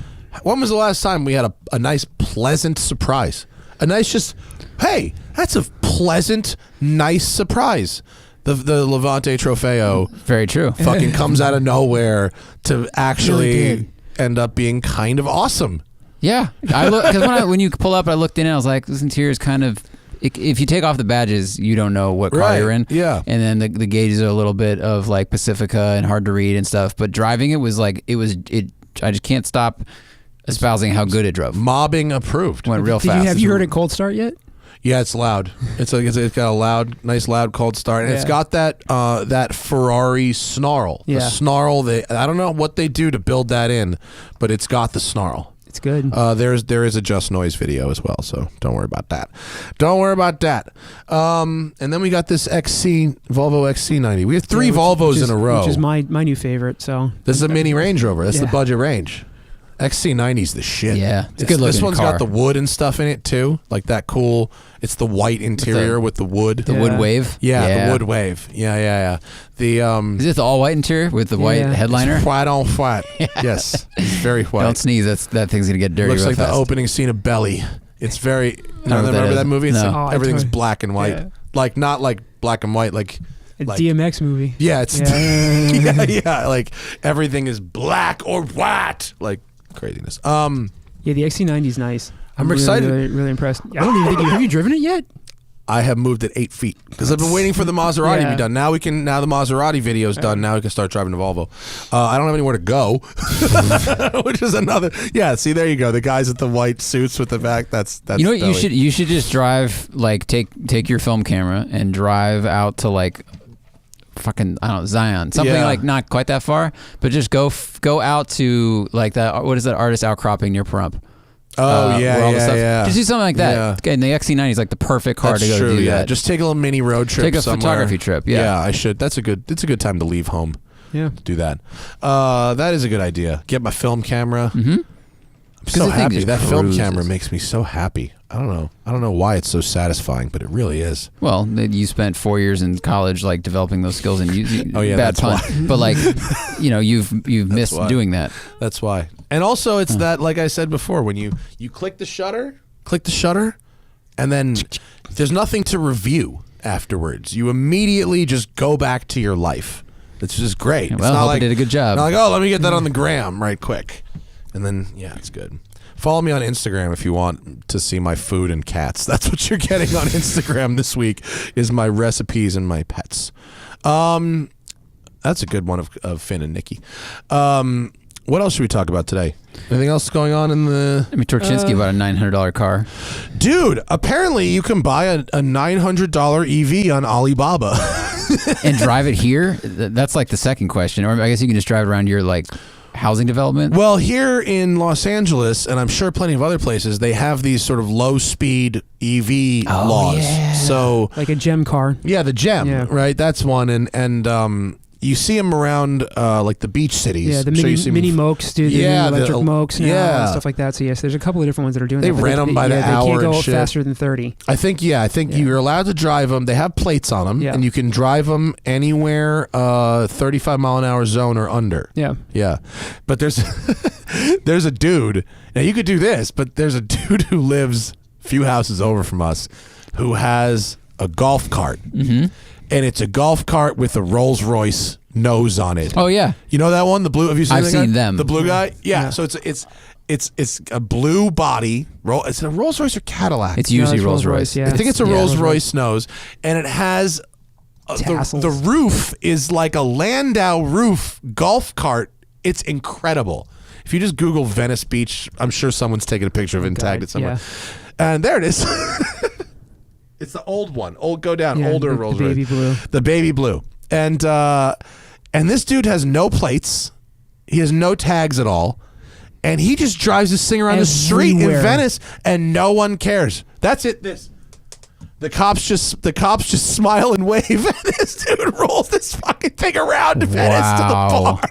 when was the last time we had a nice, pleasant surprise? A nice, hey, that's a pleasant, nice surprise. The Levante Trofeo Very true. fucking comes out of nowhere to actually did. end up being kind of awesome. Yeah, I look because when you pull up, I looked in and I was like, this interior is kind of. If you take off the badges, you don't know what car Right, you're in. yeah. And then the gauges are a little bit of like Pacifica and hard to read and stuff. But driving it was like I just can't stop espousing how good it drove. Mobbing approved. Went real fast. Have you heard it cold start yet? Yeah, it's loud. It's got a nice loud cold start, and it's Yeah. got that Ferrari snarl. The Yeah. Mm-hmm. snarl. I don't know what they do to build that in, but it's got the snarl. It's good. There is a Just Noise video as well, so don't worry about that. And then we got this Volvo XC90. We have three Volvos in a row. Which is my new favorite. So This is a mini Range Rover. That's the Yeah. budget range. XC90's the shit. Yeah, it's a good This looking one's car. got the wood and stuff in it too, like that cool. It's the white interior with the wood. The Yeah. wood wave. Yeah, the wood wave. Yeah. The Is it the all white interior with the white Yeah. headliner? it's white on white. Yes, it's very white. Don't sneeze. That thing's gonna get dirty. Looks real like fast. the opening scene of Belly. It's very. know what that Remember is. that movie? It's No. like Oh, I everything's totally- black and white. Yeah. Like not like black and white. Like a Like- DMX movie. yeah, it's Yeah. yeah. Like everything is black or white. Like craziness. Yeah, the XC90 is nice. I'm really, excited. Really, really impressed. I don't even think have you driven it yet? I have moved it 8 feet because I've been waiting for the Maserati to be done. Now the Maserati video is done. Now we can start driving the Volvo. I don't have anywhere to go, which is another. Yeah, see, there you go. The guys with the white suits with the back. That's you know what you should just drive, like take your film camera and drive out to like fucking, I don't know, Zion, something like not quite that far, but just go out to like that. What is that artist outcropping near Pahrump? Just do something like that. Yeah. Okay, and the XC90 is like the perfect car to go do that. Just take a little mini road trip. Take a somewhere. photography trip. Yeah, I should. It's a good time to leave home. Yeah, to do that. That is a good idea. Get my film camera. Mm-hmm. I'm so happy. That film camera makes me so happy. I don't know why it's so satisfying, but it really is. Well, you spent 4 years in college like developing those skills, and bad pun. But like, you've missed doing that. That's why. And also, it's that, like I said before, when you click the shutter, and then there's nothing to review afterwards. You immediately just go back to your life. It's just great. Well, it's not hope like I did a good job. Not like, oh, let me get that on the gram right quick, and then it's good. Follow me on Instagram if you want to see my food and cats. That's what you're getting on Instagram this week, is my recipes and my pets. That's a good one of Finn and Nikki. What else should we talk about today? Anything else going on in the... I mean, Torchinsky bought a $900 car. Dude, apparently you can buy a $900 EV on Alibaba. And drive it here? That's like the second question. Or I guess you can just drive it around your like housing development. Well, here in Los Angeles, and I'm sure plenty of other places, they have these sort of low-speed EV laws. Yeah. So, like a gem car. Yeah, the gem, right? That's one. And you see them around like the beach cities. Yeah, the mini mokes, dude. The electric mokes now and stuff like that. So yes, there's a couple of different ones that are doing that. They rent them by the hour. They can't go and shit. faster than 30. I think you're allowed to drive them. They have plates on them, and you can drive them anywhere 35 mile an hour zone or under. Yeah. But there's a dude. Now you could do this, but there's a dude who lives a few houses over from us who has a golf cart. Mm-hmm. And it's a golf cart with a Rolls Royce nose on it. Oh yeah, you know that one? The blue. Have you seen? I've seen them. The blue guy. Yeah. So it's a blue body. Is it a Rolls Royce or Cadillac? It's usually Rolls Royce. Yeah, I think it's a Rolls Royce nose, and it has the roof is like a Landau roof golf cart. It's incredible. If you just Google Venice Beach, I'm sure someone's taken a picture of it and tagged it somewhere. Yeah. And there it is. It's the old one. Go down. Older Rolls Royce. The baby blue. The baby blue. And this dude has no plates. He has no tags at all. And he just drives this thing around the street in Venice, and no one cares. That's it. The cops just smile and wave, and this dude rolls this fucking thing around Venice to the bar.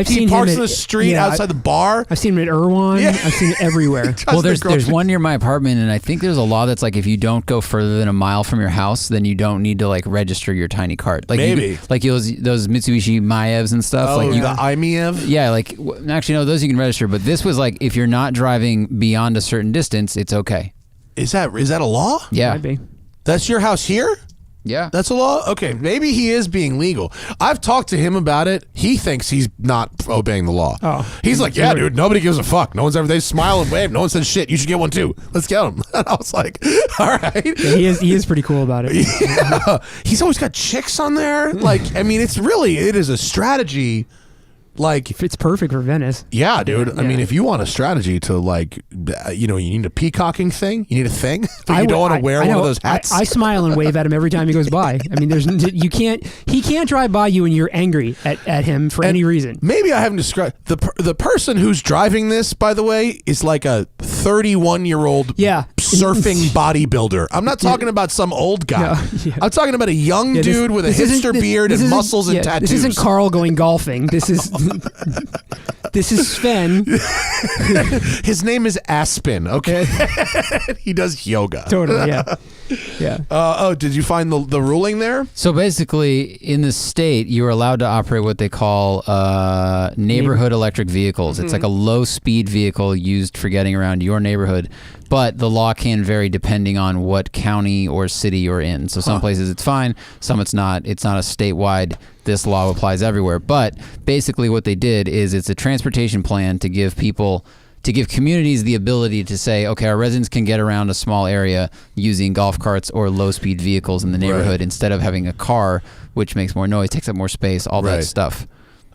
He parks in the street outside the bar. I've seen him at Irwan. Yeah. I've seen it everywhere. Well, there's one near my apartment, and I think there's a law that's like if you don't go further than a mile from your house, then you don't need to like register your tiny cart. Like maybe those Mitsubishi Maevs and stuff. Oh, like the iMiev. Yeah, like actually no, those you can register. But this was like if you're not driving beyond a certain distance, it's okay. Is that a law? Yeah, might be. That's your house here? Yeah. That's a law? Okay, maybe he is being legal. I've talked to him about it. He thinks he's not obeying the law. Oh. He's like, yeah, dude, nobody gives a fuck. No one's ever, they smile and wave. No one says shit. You should get one too. Let's get him. And I was like, all right. Yeah, he is pretty cool about it. Yeah. He's always got chicks on there. Like, I mean, it is a strategy. Like, it's perfect for Venice. Yeah, dude. Yeah. I mean, if you want a strategy to you need a peacocking thing. You need a thing, but you don't want to wear one of those hats. I smile and wave at him every time he goes by. I mean, he can't drive by you and you're angry at him for any reason. Maybe I haven't described the person who's driving this. By the way, is like a 31-year-old surfing bodybuilder. I'm not talking about some old guy. No, I'm talking about a young dude with a hipster beard and muscles and tattoos. This isn't Carl going golfing. This is. This is Sven. His name is Aspen, okay? He does yoga. Totally, yeah. Did you find the ruling there? So basically, in the state, you're allowed to operate what they call neighborhood electric vehicles. Mm-hmm. It's like a low-speed vehicle used for getting around your neighborhood. But the law can vary depending on what county or city you're in. So some places it's fine, some it's not. It's not a statewide, this law applies everywhere. But basically what they did is it's a transportation plan to give people to give communities the ability to say, okay, our residents can get around a small area using golf carts or low-speed vehicles in the neighborhood instead of having a car, which makes more noise, takes up more space, all that stuff.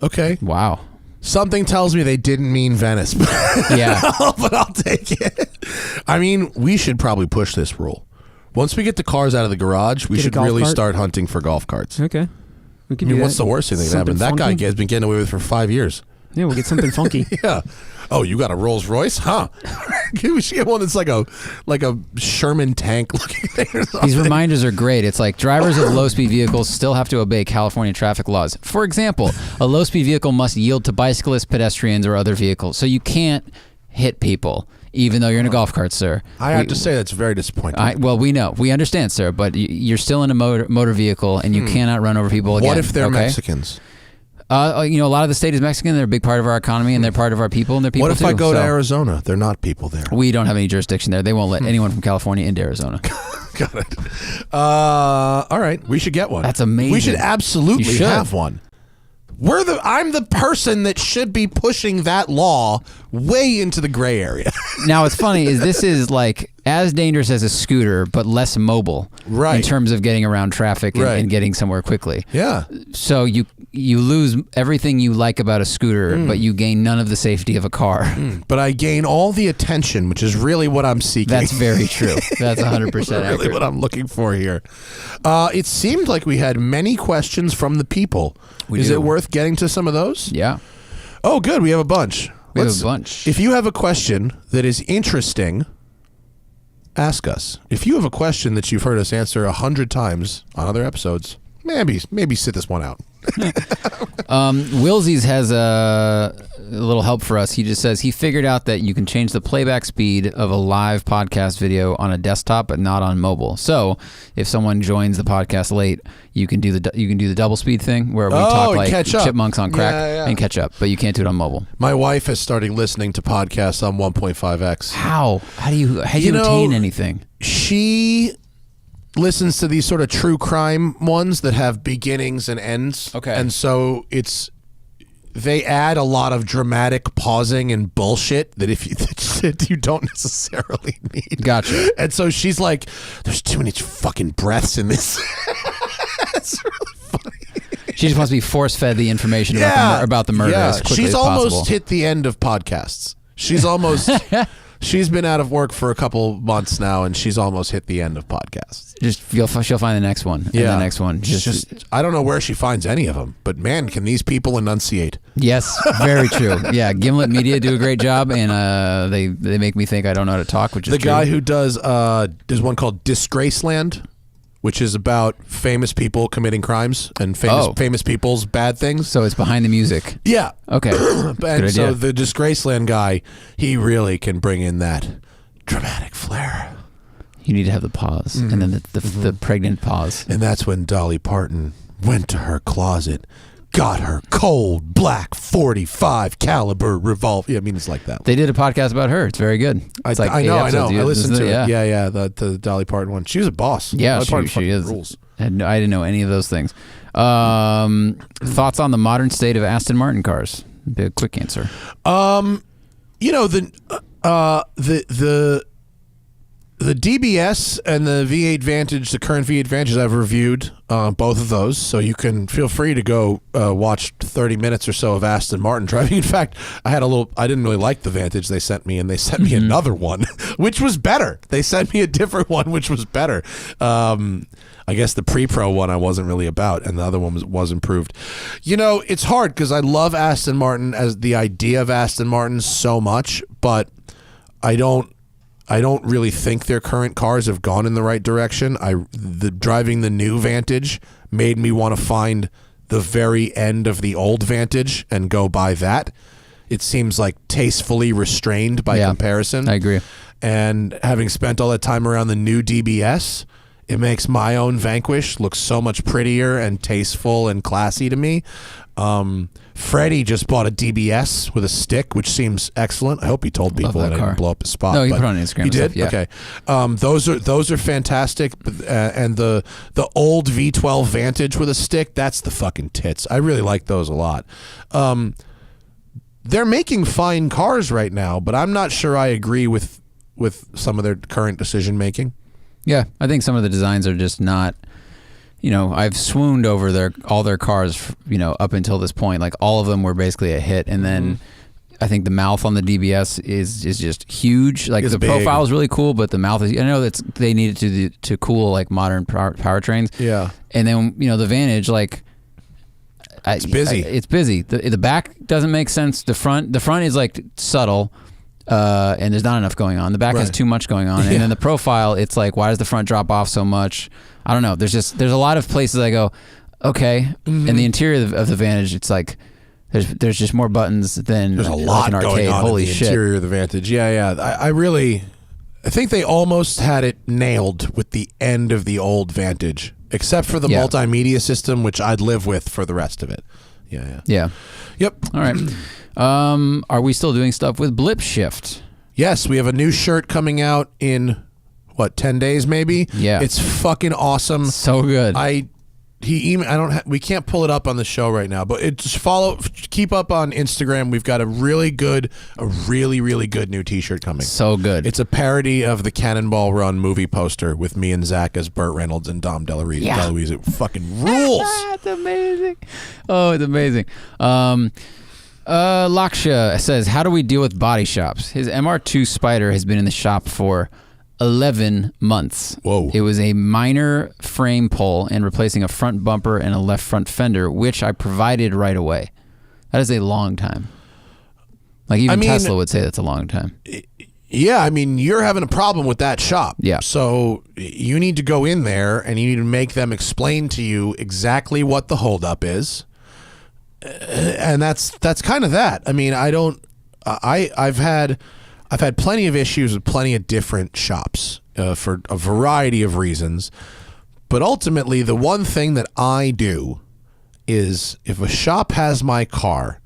Okay. Wow. Something tells me they didn't mean Venice. Yeah. But I'll take it. I mean, we should probably push this rule. Once we get the cars out of the garage, we should really start hunting for golf carts. Okay. We can I mean, do what's that. the worst thing that can happen? That guy has been getting away with it for 5 years. Yeah, we'll get something funky. Yeah. Oh, you got a Rolls Royce, huh? We should get one that's like a Sherman tank looking thing or something. These reminders are great. It's like drivers of low-speed vehicles still have to obey California traffic laws. For example, a low-speed vehicle must yield to bicyclists, pedestrians, or other vehicles. So you can't hit people, even though you're in a golf cart, sir. I have to say that's very disappointing. Well, we know. We understand, sir, but you're still in a motor vehicle, and you cannot run over people again. What if they're okay? Mexicans? A lot of the state is Mexican. They're a big part of our economy, and they're part of our people, and they're people What if too. I go to Arizona? They're not people there. We don't have any jurisdiction there. They won't let anyone from California into Arizona. Got it. All right. We should get one. That's amazing. We should absolutely You should. have one. I'm the person that should be pushing that law way into the gray area. Now, what's funny is this is like as dangerous as a scooter, but less mobile in terms of getting around traffic and getting somewhere quickly. Yeah. So you lose everything you like about a scooter, but you gain none of the safety of a car. But I gain all the attention, which is really what I'm seeking. That's very true. That's 100% accurate. Really what I'm looking for here. It seemed like we had many questions from the people. Is it worth getting to some of those? Yeah. Oh, good. We have a bunch. We have a bunch. If you have a question that is interesting, ask us. If you have a question that you've heard us answer 100 times on other episodes, maybe sit this one out. Willsies has a little help for us. He just says he figured out that you can change the playback speed of a live podcast video on a desktop, but not on mobile. So if someone joins the podcast late, you can do the double speed thing where we talk like chipmunks on crack and catch up, but you can't do it on mobile. My wife has started listening to podcasts on 1.5x. How do you obtain anything? She listens to these sort of true crime ones that have beginnings and ends. Okay. And so they add a lot of dramatic pausing and bullshit that you don't necessarily need. Gotcha. And so she's like, there's too many fucking breaths in this. It's really funny. She just wants to be force-fed the information about the murder as quickly She's as almost possible. hit the end of podcasts. She's almost... She's been out of work for a couple months now, and she's almost hit the end of podcasts. She'll find the next one. And the next one. Just I don't know where she finds any of them, but man, can these people enunciate? Yes, very true. Yeah, Gimlet Media do a great job, and they make me think I don't know how to talk, which is the true. guy who does there's one called Disgraceland, which is about famous people committing crimes and famous people's bad things. So it's behind the music. Yeah. Okay. And so the Disgraceland guy, he really can bring in that dramatic flair. You need to have the pause, and then the pregnant pause. And that's when Dolly Parton went to her closet, got her cold black 45 caliber revolver. Yeah, I mean, it's like that. They did a podcast about her. It's very good. It's like I know. I listened to it. Yeah. Yeah. The Dolly Parton one. She was a boss. Yeah, she is. Rules. I didn't know any of those things. Thoughts on the modern state of Aston Martin cars? Be a quick answer. The DBS and the V8 Vantage, the current V8 Vantage, I've reviewed both of those, so you can feel free to go watch 30 minutes or so of Aston Martin driving. In fact, I didn't really like the Vantage they sent me, and they sent me another one, which was better. They sent me a different one, which was better. I guess the pre-pro one I wasn't really about, and the other one was improved. It's hard because I love Aston Martin as the idea of Aston Martin so much, but I don't really think their current cars have gone in the right direction. Driving the new Vantage made me want to find the very end of the old Vantage and go buy that. It seems like tastefully restrained by comparison. I agree. And having spent all that time around the new DBS, it makes my own Vanquish look so much prettier and tasteful and classy to me. Freddie just bought a DBS with a stick, which seems excellent. I hope he told people that I didn't blow up his spot. No, he put it on Instagram. He did? Stuff, yeah. Okay. Those are fantastic. And the old V12 Vantage with a stick, that's the fucking tits. I really like those a lot. they're making fine cars right now, but I'm not sure I agree with some of their current decision making. Yeah, I think some of the designs are just not. I've swooned over all their cars. Up until this point, like all of them were basically a hit, and then I think the mouth on the DBS is just huge. Like the profile is really cool, but the mouth is. I know they needed to cool like modern powertrains. Yeah, and then the Vantage like. It's busy. It's busy. The back doesn't make sense. The front is like subtle, and there's not enough going on. The back has too much going on, and then the profile, it's like, why does the front drop off so much? I don't know. There's a lot of places I go, okay, and the interior of the Vantage, it's like there's just more buttons than there's a lot like an arcade. going on Holy in the shit. interior of the Vantage. Yeah. I think they almost had it nailed with the end of the old Vantage, except for the multimedia system, which I'd live with for the rest of it. Yeah. Yep. All right. Are we still doing stuff with Blip Shift? Yes, we have a new shirt coming out in 10 days maybe? Yeah. It's fucking awesome. So good. We can't pull it up on the show right now, but keep up on Instagram. We've got a really, really good new t-shirt coming. So good. It's a parody of the Cannonball Run movie poster with me and Zack as Burt Reynolds and Dom DeLuise. Yeah. It fucking rules. It's amazing. Oh, it's amazing. Laksha says, how do we deal with body shops? His MR2 Spider has been in the shop for 11 months. Whoa. It was a minor frame pull and replacing a front bumper and a left front fender, which I provided right away. That is a long time. Like even Tesla would say that's a long time. Yeah, you're having a problem with that shop. Yeah. So you need to go in there and you need to make them explain to you exactly what the holdup is. And that's kind of that. I've had plenty of issues with plenty of different shops for a variety of reasons. But ultimately, the one thing that I do is if a shop has my car,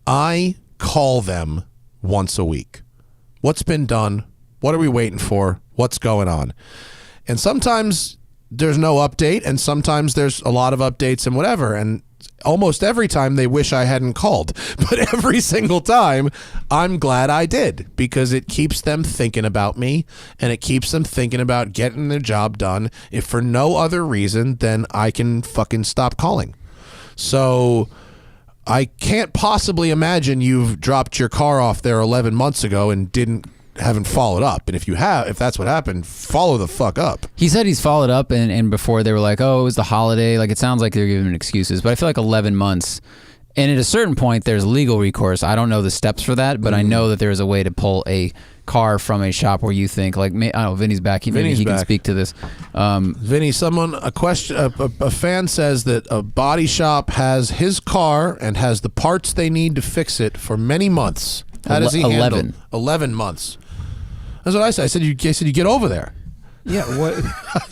I call them once a week. What's been done? What are we waiting for? What's going on? And sometimes there's no update, and sometimes there's a lot of updates and whatever. And almost every time they wish I hadn't called, but every single time I'm glad I did, because it keeps them thinking about me and it keeps them thinking about getting their job done, if for no other reason than I can fucking stop calling. So I can't possibly imagine you've dropped your car off there 11 months ago and haven't followed up. And if you have, if that's what happened, follow the fuck up. He said he's followed up, and before they were like, oh, it was the holiday. Like, it sounds like they're giving him excuses, but I feel like 11 months. And at a certain point, there's legal recourse. I don't know the steps for that, but I know that there's a way to pull a car from a shop where you think, like, I don't know, Vinny's back. Maybe he can speak to this. Vinny, a fan says that a body shop has his car and has the parts they need to fix it for many months. How does he handle 11 months? That's what I said. I said you get over there. Yeah, what?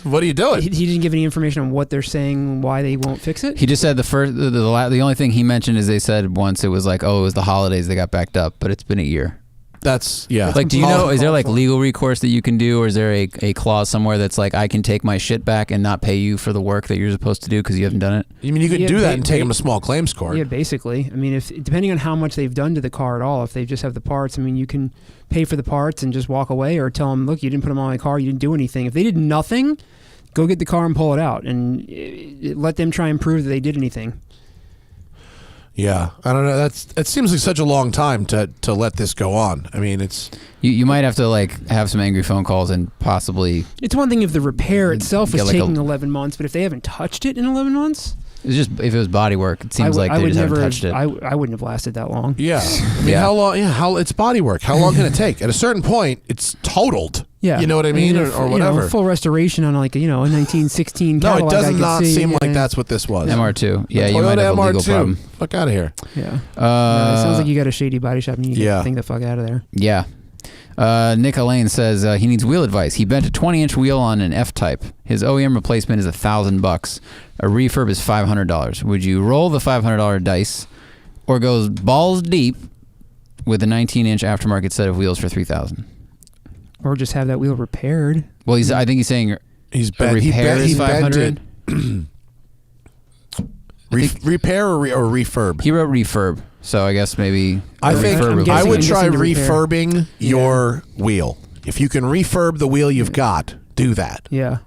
What are you doing? He didn't give any information on what they're saying, why they won't fix it. He just said the only thing he mentioned is they said once it was like, oh, it was the holidays, they got backed up, but it's been a year. That's, yeah. Like, do you know, is there like legal recourse that you can do, or is there a clause somewhere that's like, I can take my shit back and not pay you for the work that you're supposed to do because you haven't done it? You mean you could do that and take them to small claims court? Yeah, basically. I mean, if depending on how much they've done to the car at all, if they just have the parts, I mean, you can pay for the parts and just walk away, or tell them, look, you didn't put them on my car, you didn't do anything. If they did nothing, go get the car and pull it out, and let them try and prove that they did anything. Yeah, I don't know. It seems like such a long time to let this go on. I mean, it's you might have to like have some angry phone calls and possibly. It's one thing if the repair itself was taking 11 months, but if they haven't touched it in 11 months, it's just if it was body work. It seems like they just haven't touched it. I wouldn't have lasted that long. Yeah, I mean, how long? Yeah, how it's body work. How long can it take? At a certain point, it's totaled. Yeah, you know what I mean, or whatever. Full restoration on like a 1916 Cadillac. No, it does not seem like that's what this was. MR2. Yeah, you might have a legal problem. Fuck out of here. Yeah. It sounds like you got a shady body shop and you need to think the fuck out of there. Yeah. Nick Elaine says he needs wheel advice. He bent a 20-inch wheel on an F-Type. His OEM replacement is $1,000. A refurb is $500. Would you roll the $500 dice, or go balls deep with a 19-inch aftermarket set of wheels for $3,000? Or just have that wheel repaired. Well, I think he's saying repair is $500. Repair or refurb? He wrote refurb. So I guess maybe I think I'm I guessing- would I'm try guessing to repair. refurbing your wheel. If you can refurb the wheel you've got, do that. Yeah.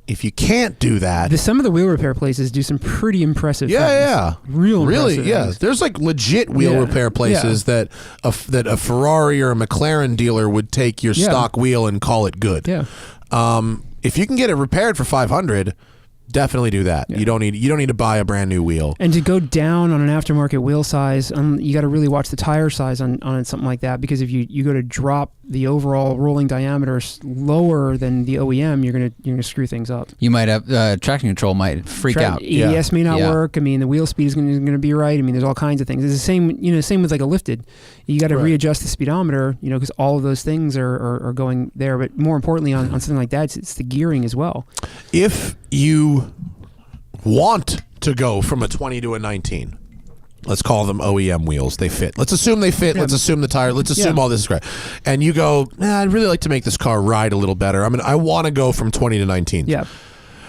If you can't do that, Some of the wheel repair places do some pretty impressive things. yeah, Real really, impressive yeah. things. There's like legit wheel Yeah, repair places that a Ferrari or a McLaren dealer would take your Yeah. stock wheel and call it good. Yeah. If you can get it repaired for $500, definitely do that. Yeah. You don't need to buy a brand new wheel. And to go down on an aftermarket wheel size, you got to really watch the tire size on something like that, because if you go to drop the overall rolling diameter lower than the OEM, you're gonna screw things up. you might have traction control might freak out. ABS may not Yeah. work. I mean, the wheel speed is going to be right. I mean, there's all kinds of things. It's the same with like a lifted. You got to Right. readjust the speedometer, because all of those things are going there. But more importantly, on something like that, it's the gearing as well. If you want to go from a 20 to a 19, let's call them OEM wheels. They fit. Let's assume they fit. Yeah. Let's assume the tire. Let's assume Yeah. all this is great. And you go, I'd really like to make this car ride a little better. I want to go from 20 to 19. Yeah.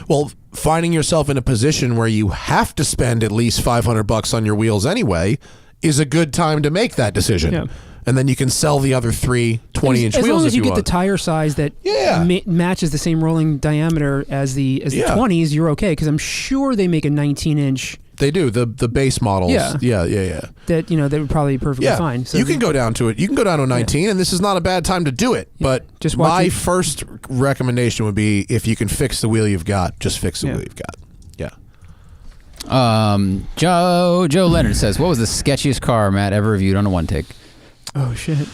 Well, finding yourself in a position where you have to spend at least $500 on your wheels anyway is a good time to make that decision. Yeah. And then you can sell the other 3 20-inch As wheels long if as you get want. the tire size that Yeah. matches the same rolling diameter as the Yeah. 20s, you're okay. Because I'm sure they make a 19-inch They do the base models. Yeah. Yeah. that that would probably be perfectly Yeah, fine. So you can go down to it. You can go down to a 19, and this is not a bad time to do it. But Just watch my it. first recommendation would be, if you can fix the wheel you've got, just fix the Yeah. wheel you've got. Yeah. Joe Leonard says, "What was the sketchiest car Matt ever reviewed on a one take?" Oh shit.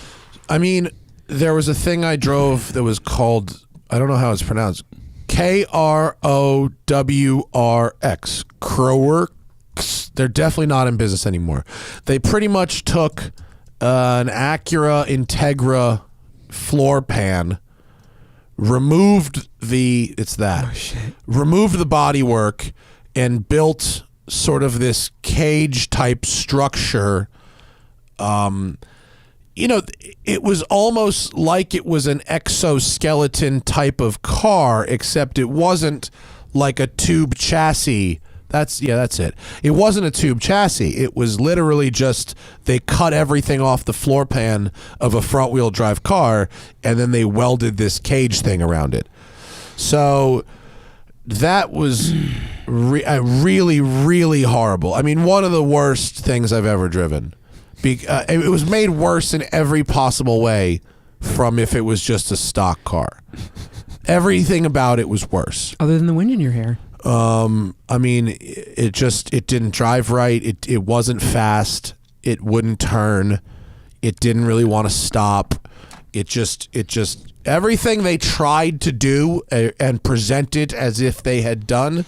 I mean, there was a thing I drove that was called, I don't know how it's pronounced, Krowrx. Krowrx. They're definitely not in business anymore. They pretty much took an Acura Integra floor pan, removed the removed the bodywork, and built sort of this cage type structure. It was almost like it was an exoskeleton type of car, except it wasn't like a tube chassis. That's it. It wasn't a tube chassis. It was literally just, they cut everything off the floor pan of a front wheel drive car, and then they welded this cage thing around it. So that was really, really horrible. I mean, one of the worst things I've ever driven. It was made worse in every possible way from if it was just a stock car. Everything about it was worse. Other than the wind in your hair. I mean, it didn't drive right. It wasn't fast. It wouldn't turn. It didn't really want to stop. It just everything they tried to do and present it as if they had done,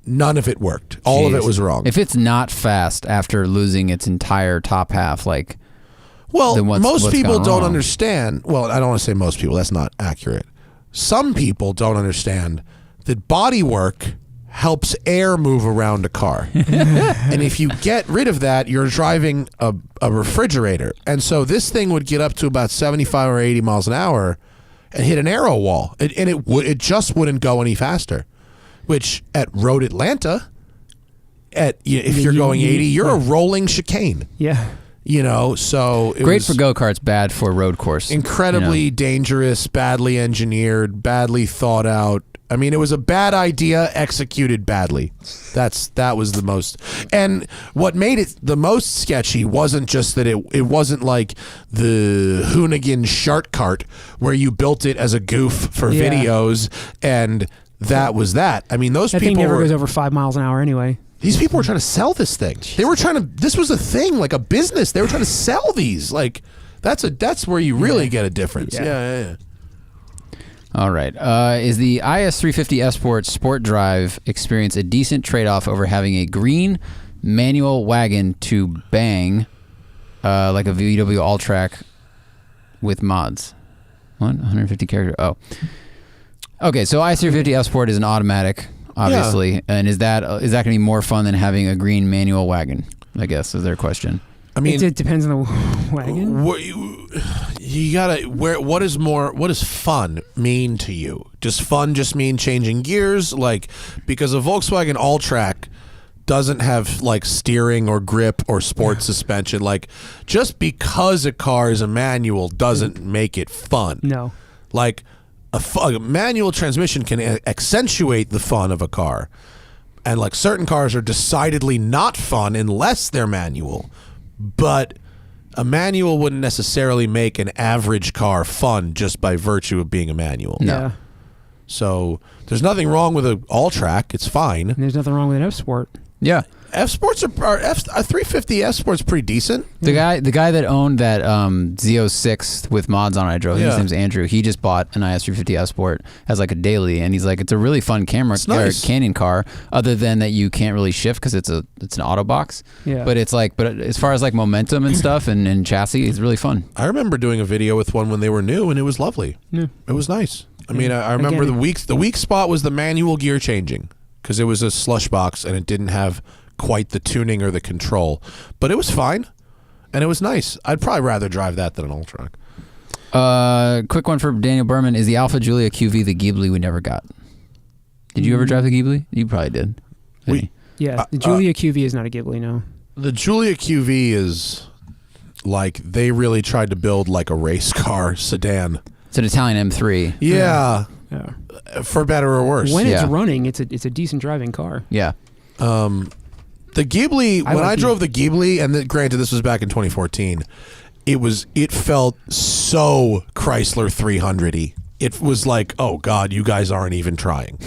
none of it worked. All of it was wrong. If it's not fast after losing its entire top half, like, Well, then most what's people gone don't wrong? understand. Well, I don't want to say most people. That's not accurate. Some people don't understand that bodywork helps air move around a car. And if you get rid of that, you're driving a refrigerator. And so this thing would get up to about 75 or 80 miles an hour and hit an aero wall. And it just wouldn't go any faster. Which at Road Atlanta, if you're going 80, you're a rolling chicane. Yeah. So it great was for go-karts, bad for road course. incredibly dangerous, badly engineered, badly thought out. I mean, it was a bad idea executed badly. That was the most. And what made it the most sketchy wasn't just that it wasn't like the Hoonigan Shart Cart where you built it as a goof for Yeah. videos and that was that. I mean, those That thing people never were. goes over 5 miles an hour anyway. These people were trying to sell this thing. They were trying to. This was a thing, like a business. They were trying to sell these. Like that's where you really get a difference. Yeah. All right. Is the IS350 Esport Sport Drive experience a decent trade-off over having a green manual wagon to bang, like a VW All-Track with mods? What? 150 character? Oh. Okay, so IS350 Esport is an automatic, obviously. And is that going to be more fun than having a green manual wagon? I guess is their question. I mean, It depends on the wagon. You gotta. What does fun mean to you? Does fun just mean changing gears? Like, because a Volkswagen All-Track doesn't have like steering or grip or sport suspension. Like, just because a car is a manual doesn't make it fun. No. Like, a manual transmission can accentuate the fun of a car. And like, certain cars are decidedly not fun unless they're manual. But a manual wouldn't necessarily make an average car fun just by virtue of being a manual. No. Yeah. So there's nothing wrong with an all-track. It's fine. And there's nothing wrong with an F-Sport. Yeah. F-Sports a 350 F-Sport's pretty decent. The guy that owned that Z06 with mods on it, I drove. His name's Andrew. He just bought an IS350 F Sport as like a daily, and he's like, it's a really fun nice. canyon car. Other than that, you can't really shift because it's an auto box. Yeah. But it's like, but as far as like momentum and stuff and chassis, it's really fun. I remember doing a video with one when they were new, and it was lovely. Yeah. It was nice. I mean, I remember the weak spot was the manual gear changing, because it was a slush box and it didn't have quite the tuning or the control, but it was fine and it was nice. I'd probably rather drive that than an all-track. Quick one for Daniel Berman. Is the Alpha Giulia QV the Ghibli we never got? Did you ever drive the Ghibli? You probably did. Yeah, the Giulia QV is not a Ghibli, no. The Giulia QV is like, they really tried to build like a race car sedan. It's an Italian M3. Yeah. For better or worse. When it's running, it's a decent driving car. Yeah. The Ghibli, when I drove the Ghibli, and granted this was back in 2014, it felt so Chrysler 300-y. It was like, oh God, you guys aren't even trying.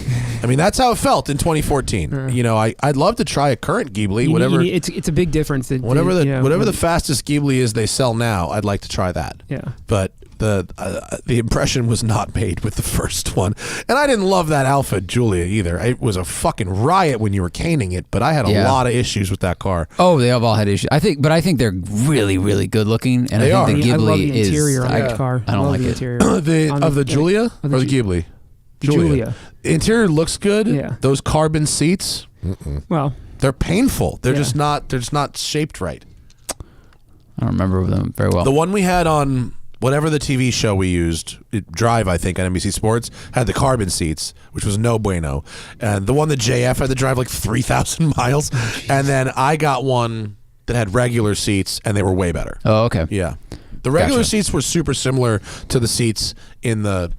I mean, that's how it felt in 2014. You know, I'd love to try a current Ghibli, whatever. It's a big difference. Whatever the fastest Ghibli is they sell now, I'd like to try that. Yeah. But the impression was not made with the first one, and I didn't love that Alpha Giulia either. It was a fucking riot when you were caning it, but I had a lot of issues with that car. Oh, they have all had issues. I think they're really, really good looking, and They I think are. the Ghibli I love the interior on that is. car. I don't like the it. interior. The Giulia or the Ghibli? Giulia. The interior looks good. Yeah. Those carbon seats, Well, they're painful. They're just not shaped right. I don't remember them very well. The one we had on whatever the TV show we used, Drive, I think, on NBC Sports, had the carbon seats, which was no bueno. And the one that JF had to drive like 3,000 miles. And then I got one that had regular seats, and they were way better. Oh, okay. Yeah. The regular Gotcha. seats were super similar to the seats in the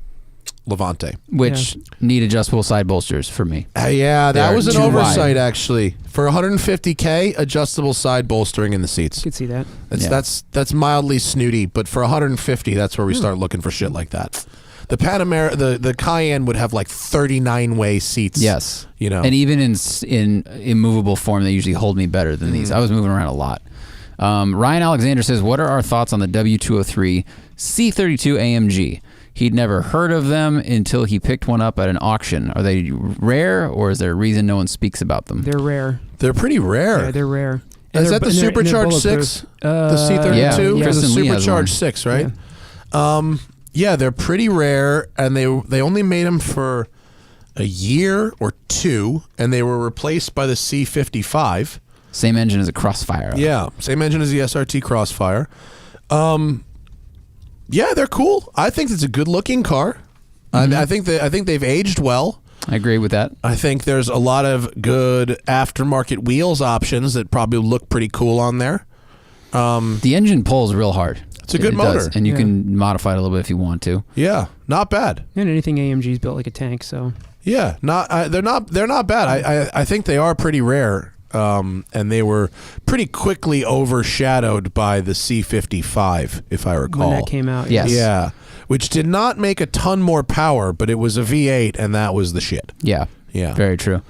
Levante. Which need adjustable side bolsters for me. Yeah, that They're was an too oversight, wide. actually. For $150K, adjustable side bolstering in the seats. I could see that. That's mildly snooty, but for $150, that's where we start looking for shit like that. The Panamera, the Cayenne would have like 39-way seats. Yes. You know. And even in immovable form, they usually hold me better than these. I was moving around a lot. Ryan Alexander says, what are our thoughts on the W203 C32 AMG? He'd never heard of them until he picked one up at an auction. Are they rare, or is there a reason no one speaks about them? They're rare. They're pretty rare. Yeah, they're rare. Is that the Supercharged 6? The C32? Yeah. The Kristen Lee has Supercharged one. 6, right? Yeah, they're pretty rare, and they only made them for a year or two, and they were replaced by the C55. Same engine as a Crossfire. Yeah, same engine as the SRT Crossfire. Yeah, they're cool. I think it's a good-looking car. I think they've aged well. I agree with that. I think there's a lot of good aftermarket wheels options that probably look pretty cool on there. The engine pulls real hard. It's a good It motor. does, and you can modify it a little bit if you want to. Yeah, not bad. And anything AMG's built like a tank, so Yeah, they're not bad. I think they are pretty rare. And they were pretty quickly overshadowed by the C55, if I recall. when that came out. Yes. Yeah, which did not make a ton more power, but it was a V8, and that was the shit. Yeah. Yeah. Very true.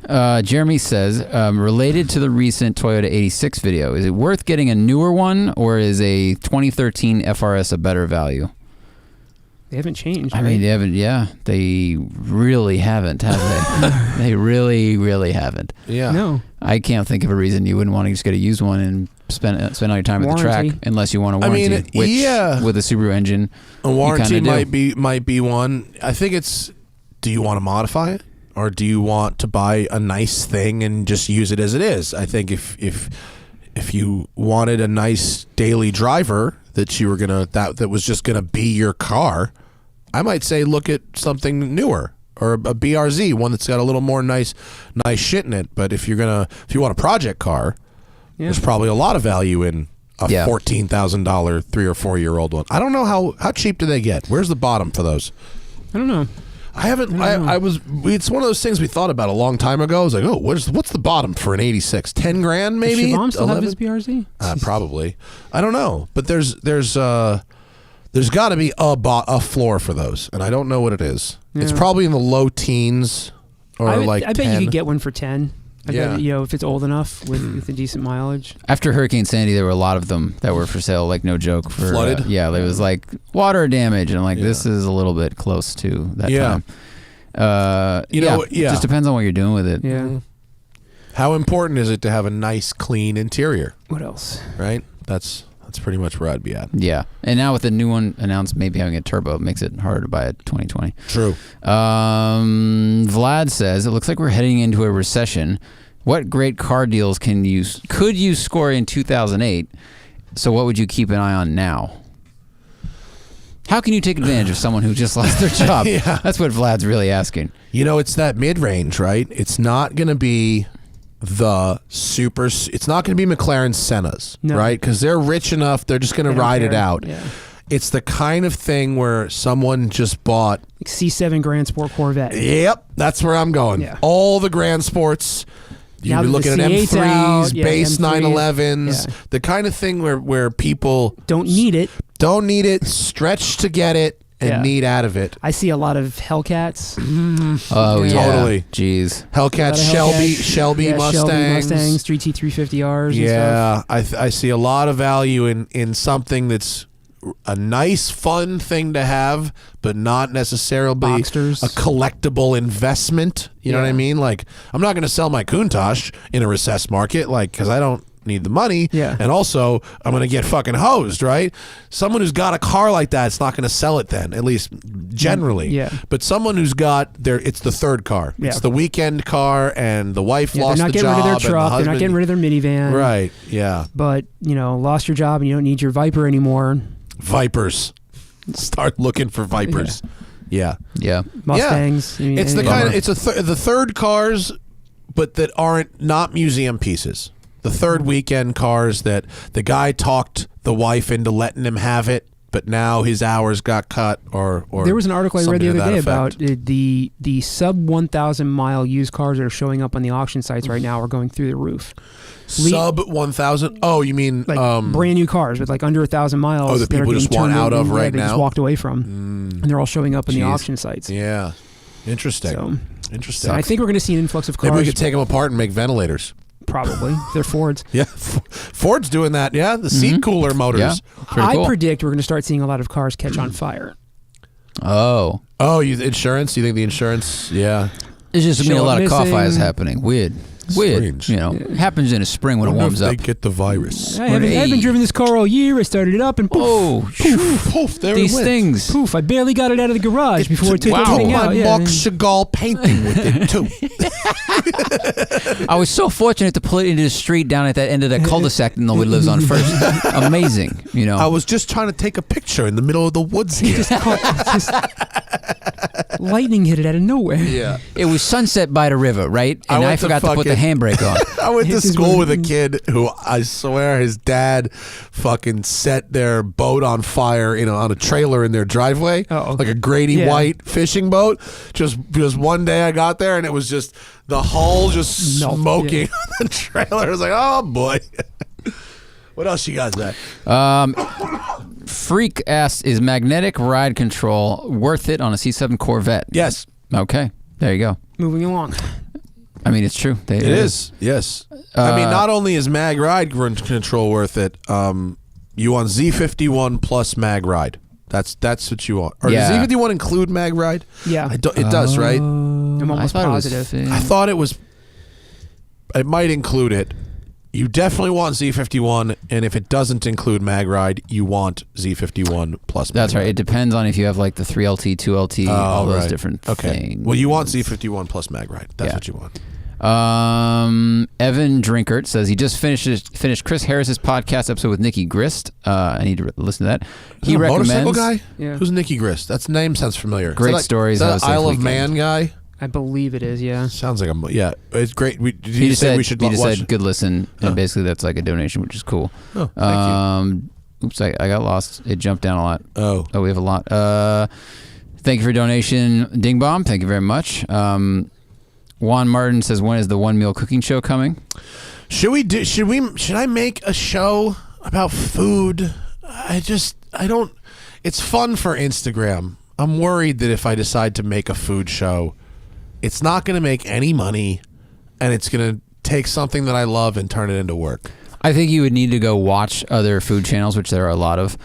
Jeremy says, related to the recent Toyota 86 video, is it worth getting a newer one, or is a 2013 FRS a better value? They haven't changed. I right? mean, they haven't. Yeah, they really haven't, have they? They really, really haven't. Yeah. No. I can't think of a reason you wouldn't want to just get a used one and spend all your time at the track, Warranty. unless you want a warranty. mean, which, yeah. with a Subaru engine, A warranty you kinda do. might be one. I think it's, do you want to modify it, or do you want to buy a nice thing and just use it as it is? I think if you wanted a nice daily driver that you were gonna that was just gonna be your car, I might say look at something newer or a BRZ, one that's got a little more nice shit in it. But if you want a project car, there's probably a lot of value in a $14,000 3 or 4 year old one. I don't know how cheap do they get. Where's the bottom for those? I don't know. I haven't. It's one of those things we thought about a long time ago. I was like, oh, what's the bottom for an '86? 10 grand, maybe. Does Siobhan still have his BRZ? Probably. I don't know, but there's got to be a floor for those, and I don't know what it is. Yeah. It's probably in the low teens, or I bet 10. You could get one for 10. I bet, if it's old enough with a decent mileage. After Hurricane Sandy, there were a lot of them that were for sale, like no joke. For flooded? It was like water damage, and I'm like, this is a little bit close to that time. It just depends on what you're doing with it. Yeah. How important is it to have a nice, clean interior? What else? Right? That's pretty much where I'd be at. Yeah. And now with the new one announced, maybe having a turbo, it makes it harder to buy a 2020. True. Vlad says, it looks like we're heading into a recession. What great car deals could you score in 2008? So what would you keep an eye on now? How can you take advantage of someone who just lost their job? Yeah. That's what Vlad's really asking. It's that mid-range, right? It's not going to be it's not going to be McLaren Sennas, right? Because they're rich enough, they're just going to ride it out. Yeah. It's the kind of thing where someone just bought like C7 Grand Sport Corvette. Yep, that's where I'm going. Yeah. All the Grand Sports. You'd be looking at M3s, base 911s, the kind of thing where people don't need it, stretch to get it, and need out of it. I see a lot of Hellcats. Oh, yeah. Totally. Jeez. Hellcats, Shelby Mustangs. 3T350Rs. Yeah, I see a lot of value in something that's a nice, fun thing to have, but not necessarily Boxsters. A collectible investment. You know what I mean? Like, I'm not going to sell my Countach in a recessed market, because I don't need the money. Yeah. And also, I'm going to get fucking hosed, right? Someone who's got a car like that, it's not going to sell it then, at least generally. Yeah. But someone who's got it's the third car. Yeah. It's the weekend car, and the wife lost the job. They're not getting rid of their truck. They're not getting rid of their minivan. Right. Yeah. But, lost your job and you don't need your Viper anymore. Vipers. Start looking for Vipers. Yeah. Mustangs. Yeah. It's the kind of the third cars, but that aren't not museum pieces. The third weekend cars that the guy talked the wife into letting him have it, but now his hours got cut. Or there was an article I read the other day about the sub 1,000 mile used cars that are showing up on the auction sites right now are going through the roof. Sub 1,000? Oh, you mean brand new cars with under 1,000 miles? Oh, that people just want out of right now. They just walked away from, and they're all showing up in the auction sites. Yeah, interesting. So I think we're going to see an influx of cars. Maybe we could take them apart and make ventilators. Probably. They're Fords. Yeah, Ford's doing that. Yeah, the seat cooler motors. Yeah, I predict we're going to start seeing a lot of cars catch on fire. Oh, insurance? You think the insurance? Yeah. There's just a lot of car fires happening. Weird. Strange. It happens in the spring when it warms up. They get the virus. I haven't driven this car all year. I started it up and poof, poof, there these it went. things. Poof, I barely got it out of the garage before it took everything out. Mark Chagall painting with it too. I was so fortunate to pull it into the street down at that end of that cul-de-sac that nobody lives on first. Amazing, I was just trying to take a picture in the middle of the woods here. Lightning hit it out of nowhere. Yeah. It was sunset by the river, right? And I forgot to put the handbrake on. I went to school with a kid who I swear his dad fucking set their boat on fire on a trailer in their driveway. Like a Grady White fishing boat. Just one day I got there and it was just the hull just smoking on the trailer. I was like, oh boy. What else you got, Zack? Freak asks, is magnetic ride control worth it on a C7 Corvette? Yes. Okay. There you go. Moving along. I mean, it's true. It is. Yes. I mean, not only is mag ride control worth it, you want Z51 plus mag ride. That's what you want. Or does Z51 include mag ride? Yeah. It does, right? I'm almost positive. I thought it was. It might include it. You definitely want Z51, and if it doesn't include mag ride, you want Z51 plus mag That's right. ride. It depends on if you have like the 3LT, 2LT, all those different things. Well, you want Z51 plus mag ride. That's what you want. Evan Drinkert says he just finished Chris Harris's podcast episode with Nikki Grist. I need to listen to that. He recommends motorcycle guy. Yeah. Who's Nikki Grist? That's name sounds familiar. Great stories. Is that Isle of Man guy? I believe it is. Yeah. Sounds like yeah. It's great. Did He you just say said we should he watch? just said good listen, and basically that's like a donation, which is cool. Oh, thank you. Oops, I got lost. It jumped down a lot. Oh, we have a lot. Thank you for your donation, Ding Bomb. Thank you very much. Juan Martin says, when is the one meal cooking show coming? Should I make a show about food? I don't. It's fun for Instagram. I'm worried that if I decide to make a food show, it's not going to make any money, and it's going to take something that I love and turn it into work. I think you would need to go watch other food channels, which there are a lot of,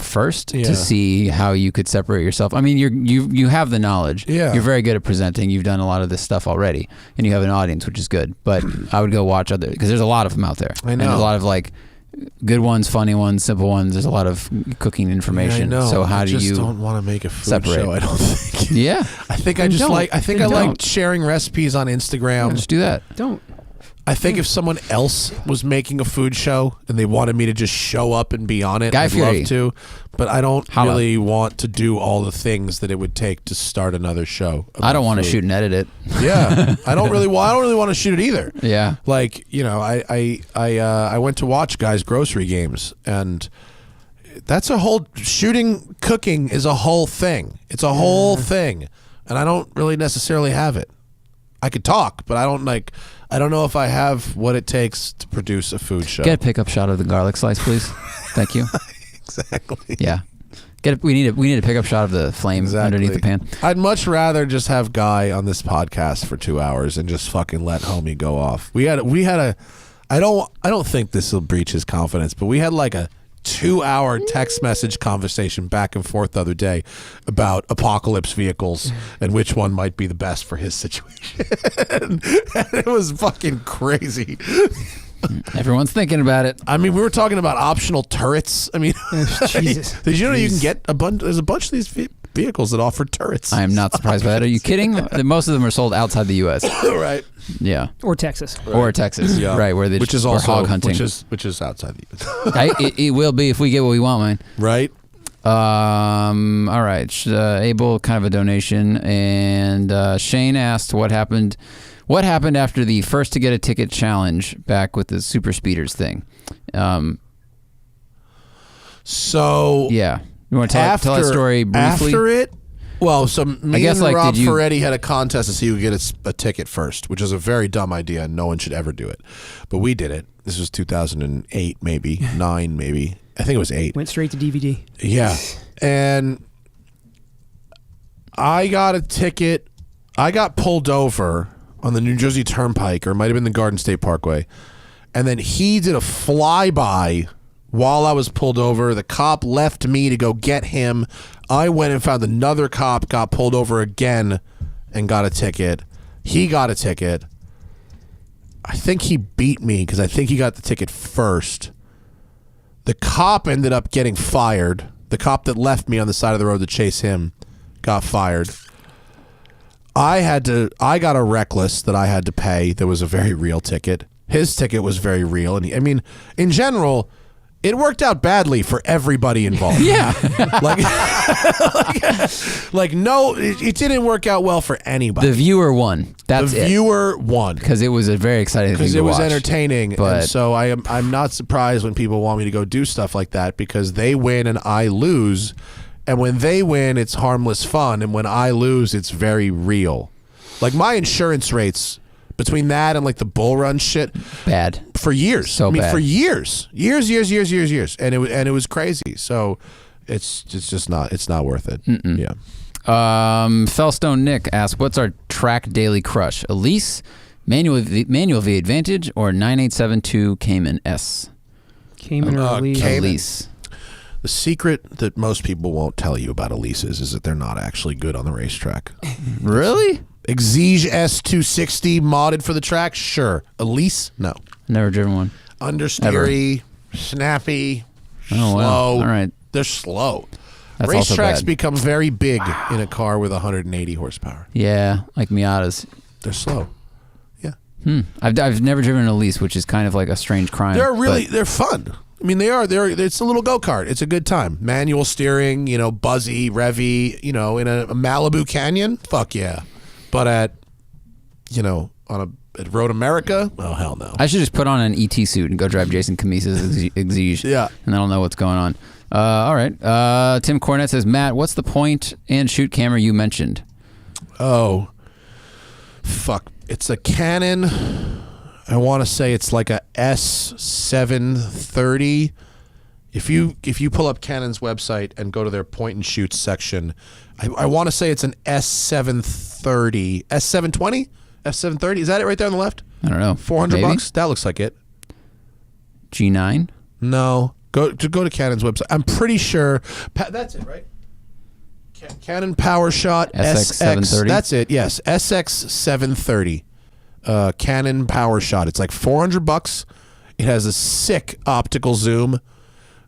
first to see how you could separate yourself. I mean, you have the knowledge. Yeah. You're very good at presenting. You've done a lot of this stuff already, and you have an audience, which is good. But I would go watch other, because there's a lot of them out there. I know. And there's a lot of like good ones, funny ones, simple ones. There's a lot of cooking information. Yeah, I know. So how I do just you don't want to make a food separate? show. I don't think. Yeah. I think I just like. I think I like sharing recipes on Instagram. Just do that. Don't. I think if someone else was making a food show and they wanted me to just show up and be on it, Guy I'd Fieri. love to. But I don't really want to do all the things that it would take to start another show. I don't want to shoot and edit it. Yeah, I don't really want to shoot it either. Yeah. Like, you know, I went to watch guys' grocery games, and that's a whole cooking is a whole thing. It's a whole thing, and I don't really necessarily have it. I could talk, but I don't know if I have what it takes to produce a food show. Get a pickup shot of the garlic slice, please. Thank you. Exactly. Yeah. We need a pickup shot of the flame underneath the pan. I'd much rather just have Guy on this podcast for 2 hours and just fucking let homie go off. We had a I don't think this will breach his confidence, but we had like a 2-hour text message conversation back and forth the other day about apocalypse vehicles and which one might be the best for his situation. And it was fucking crazy. Everyone's thinking about it. I mean, we were talking about optional turrets. I mean, Jesus. did you know you can get a bunch? There's a bunch of these vehicles that offer turrets. I am not surprised by that. Are you kidding? Most of them are sold outside the U.S. Right. Yeah. Or Texas. Right. Or Texas. Yeah. Right, where they which is or also hog hunting. which is outside the U.S. It will be if we get what we want, man. Right. All right. Abel, kind of a donation, and Shane asked what happened after the first to get a ticket challenge back with the super speeders thing. So yeah, you want to tell that story briefly? After it, well, so me guess, and like, Rob did you- Ferretti had a contest to see who could get a ticket first, which is a very dumb idea, and no one should ever do it. But we did it. This was 2008, maybe 9, maybe. I think it was 8. Went straight to DVD. Yeah, and I got a ticket. I got pulled over on the New Jersey Turnpike, or it might have been the Garden State Parkway, and then he did a flyby while I was pulled over. The cop left me to go get him. I went and found another cop, got pulled over again, and got a ticket. He got a ticket. I think he beat me because I think he got the ticket first. The cop ended up getting fired. The cop that left me on the side of the road to chase him got fired. I got a reckless that I had to pay. That was a very real ticket. His ticket was very real. And I mean, in general, it worked out badly for everybody involved. Yeah. No, it didn't work out well for anybody. The viewer won. That's the viewer won. because it was a very exciting thing to watch. Because it was entertaining. But- and so I'm not surprised when people want me to go do stuff like that, because they win and I lose. And when they win, it's harmless fun. And when I lose, it's very real. Like my insurance rates between that and like the bull run shit Bad. for years. So bad. For years. Years. And it was crazy. So it's just not worth it. Yeah. Fellstone Nick asks, what's our track daily crush? Elise, manual V Advantage, or 9872 Cayman S? Cayman or Elise? Cayman. Elise. The secret that most people won't tell you about Elises is that they're not actually good on the racetrack. Really? Exige S260 modded for the track? Sure. Elise? No. Never driven one. Understeery, snappy, Oh, slow. wow. All right. They're slow. That's also Racetracks bad. become very big in a car with 180 horsepower. Yeah, like Miatas. They're slow. Yeah. I've never driven a lease, which is kind of like a strange crime. They're fun. I mean, it's a little go-kart. It's a good time. Manual steering, buzzy, revvy, in a Malibu Canyon. Fuck yeah. But at Road America, oh, hell no. I should just put on an ET suit and go drive Jason Camisa's Exige. Yeah. And then I'll know what's going on. All right. Tim Cornett says, Matt, what's the point and shoot camera you mentioned? Oh, fuck. It's a Canon. I want to say it's like a S730. If you pull up Canon's website and go to their point and shoot section, I want to say it's an S730, S720, S730. Is that it right there on the left? I don't know. $400. That looks like it. G9? No. Go to Canon's website. I'm pretty sure that's it, right? Canon PowerShot SX730. That's it. Yes, SX730. Canon PowerShot. It's like $400. It has a sick optical zoom,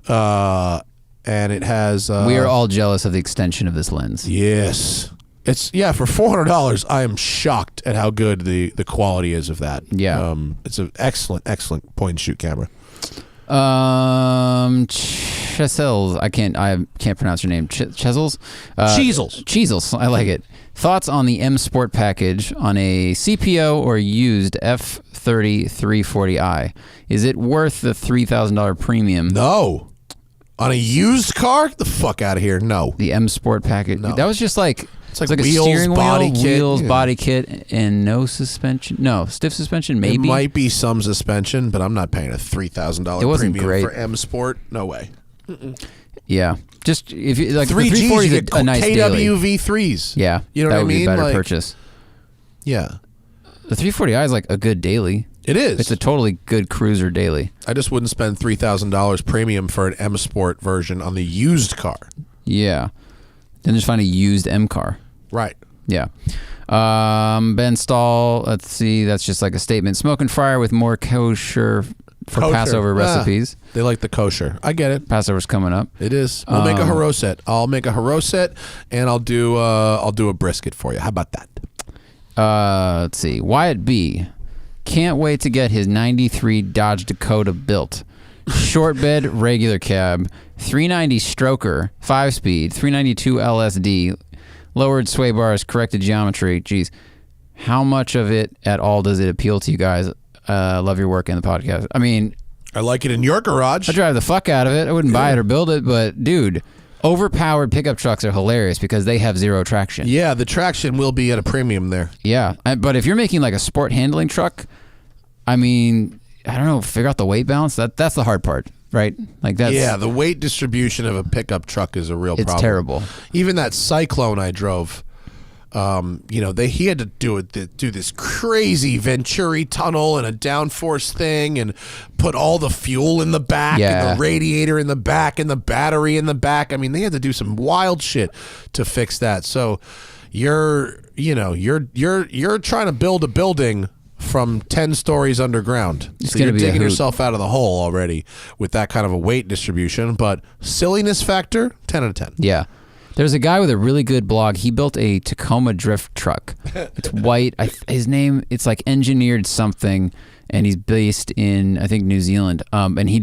and it has. We are all jealous of the extension of this lens. Yes, for $400. I am shocked at how good the quality is of that. Yeah, it's an excellent point and shoot camera. Chesels, I can't pronounce your name. Chesels? Cheezels, I like it. Thoughts on the M Sport package on a CPO or used F30 340i? Is it worth the $3,000 premium? No. On a used car? Get the fuck out of here. No. The M Sport package. No. That was just like it's like a wheels, steering body wheel, kit, wheels, body kit, and no suspension. No, stiff suspension, maybe. It might be some suspension, but I'm not paying a $3,000 premium great. for M Sport. No way. Yeah, just if you like 3Gs, the 340 you is get a nice daily. KWV3s. Yeah, you know that what I would mean. Be a better like, purchase. Yeah, the 340i is like a good daily. It is. It's a totally good cruiser daily. I just wouldn't spend $3,000 premium for an M Sport version on the used car. Yeah, then just find a used M car. Right. Yeah. Ben Stahl, let's see, that's just like a statement. Smoke and fryer with more kosher for Passover recipes. They like the kosher. I get it. Passover's coming up. It is. We'll make a haroset. I'll make a haroset, and I'll do a brisket for you. How about that? Let's see. Wyatt B. Can't wait to get his 93 Dodge Dakota built. Short bed, regular cab, 390 stroker, 5-speed, 392 LSD, lowered sway bars, corrected geometry. Geez, how much of it at all does it appeal to you guys? Love your work in the podcast. I mean, I like it in your garage. I drive the fuck out of it. I wouldn't buy it or build it, but dude, overpowered pickup trucks are hilarious because they have zero traction. Yeah, the traction will be at a premium there. Yeah, but if you're making like a sport handling truck, I mean, I don't know, figure out the weight balance. That's the hard part, right? Like that's the weight distribution of a pickup truck is a real problem. It's terrible. Even that Cyclone I drove, he had to do this crazy Venturi tunnel and a downforce thing and put all the fuel in the back and the radiator in the back and the battery in the back. I mean, they had to do some wild shit to fix that. So you're trying to build a building from 10 stories underground. So you're digging yourself out of the hole already with that kind of a weight distribution, but silliness factor, 10 out of 10. Yeah. There's a guy with a really good blog. He built a Tacoma drift truck. It's white. His name, it's like Engineered Something, and he's based in, I think, New Zealand. And he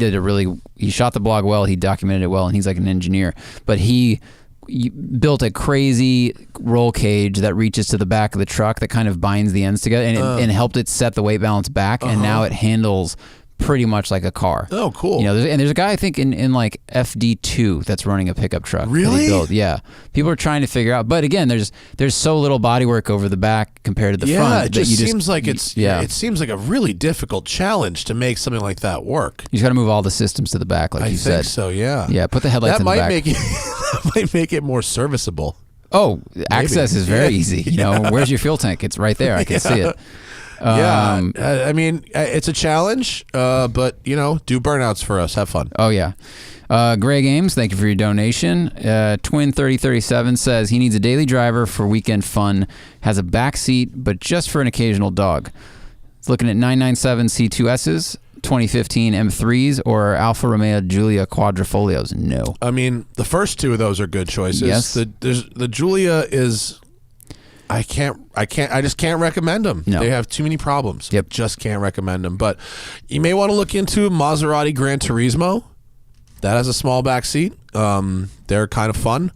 shot the blog well, he documented it well, and he's like an engineer. But he built a crazy roll cage that reaches to the back of the truck that kind of binds the ends together and helped it set the weight balance back, and now it handles pretty much like a car. Oh, cool. There's a guy I think in like FD2 that's running a pickup truck. Really? Yeah. People are trying to figure out, but again, there's so little bodywork over the back compared to the front. Yeah, it seems like it seems like a really difficult challenge to make something like that work. You just got to move all the systems to the back, like you said. I think so. Yeah. Yeah. Put the headlights in the back. That might make it more serviceable. Oh, access is very easy. Where's your fuel tank? It's right there. I can see it. I mean, it's a challenge, but do burnouts for us. Have fun. Oh yeah. Greg Ames, thank you for your donation. Twin 3037 says he needs a daily driver for weekend fun. Has a back seat, but just for an occasional dog. He's looking at 997 C2Ss, 2015 M3s, or Alfa Romeo Giulia Quadrifolios. No. I mean, the first two of those are good choices. Yes. The Giulia is, I just can't recommend them. No. They have too many problems. Yep. Just can't recommend them. But you may want to look into Maserati Gran Turismo. That has a small back seat. They're kind of fun.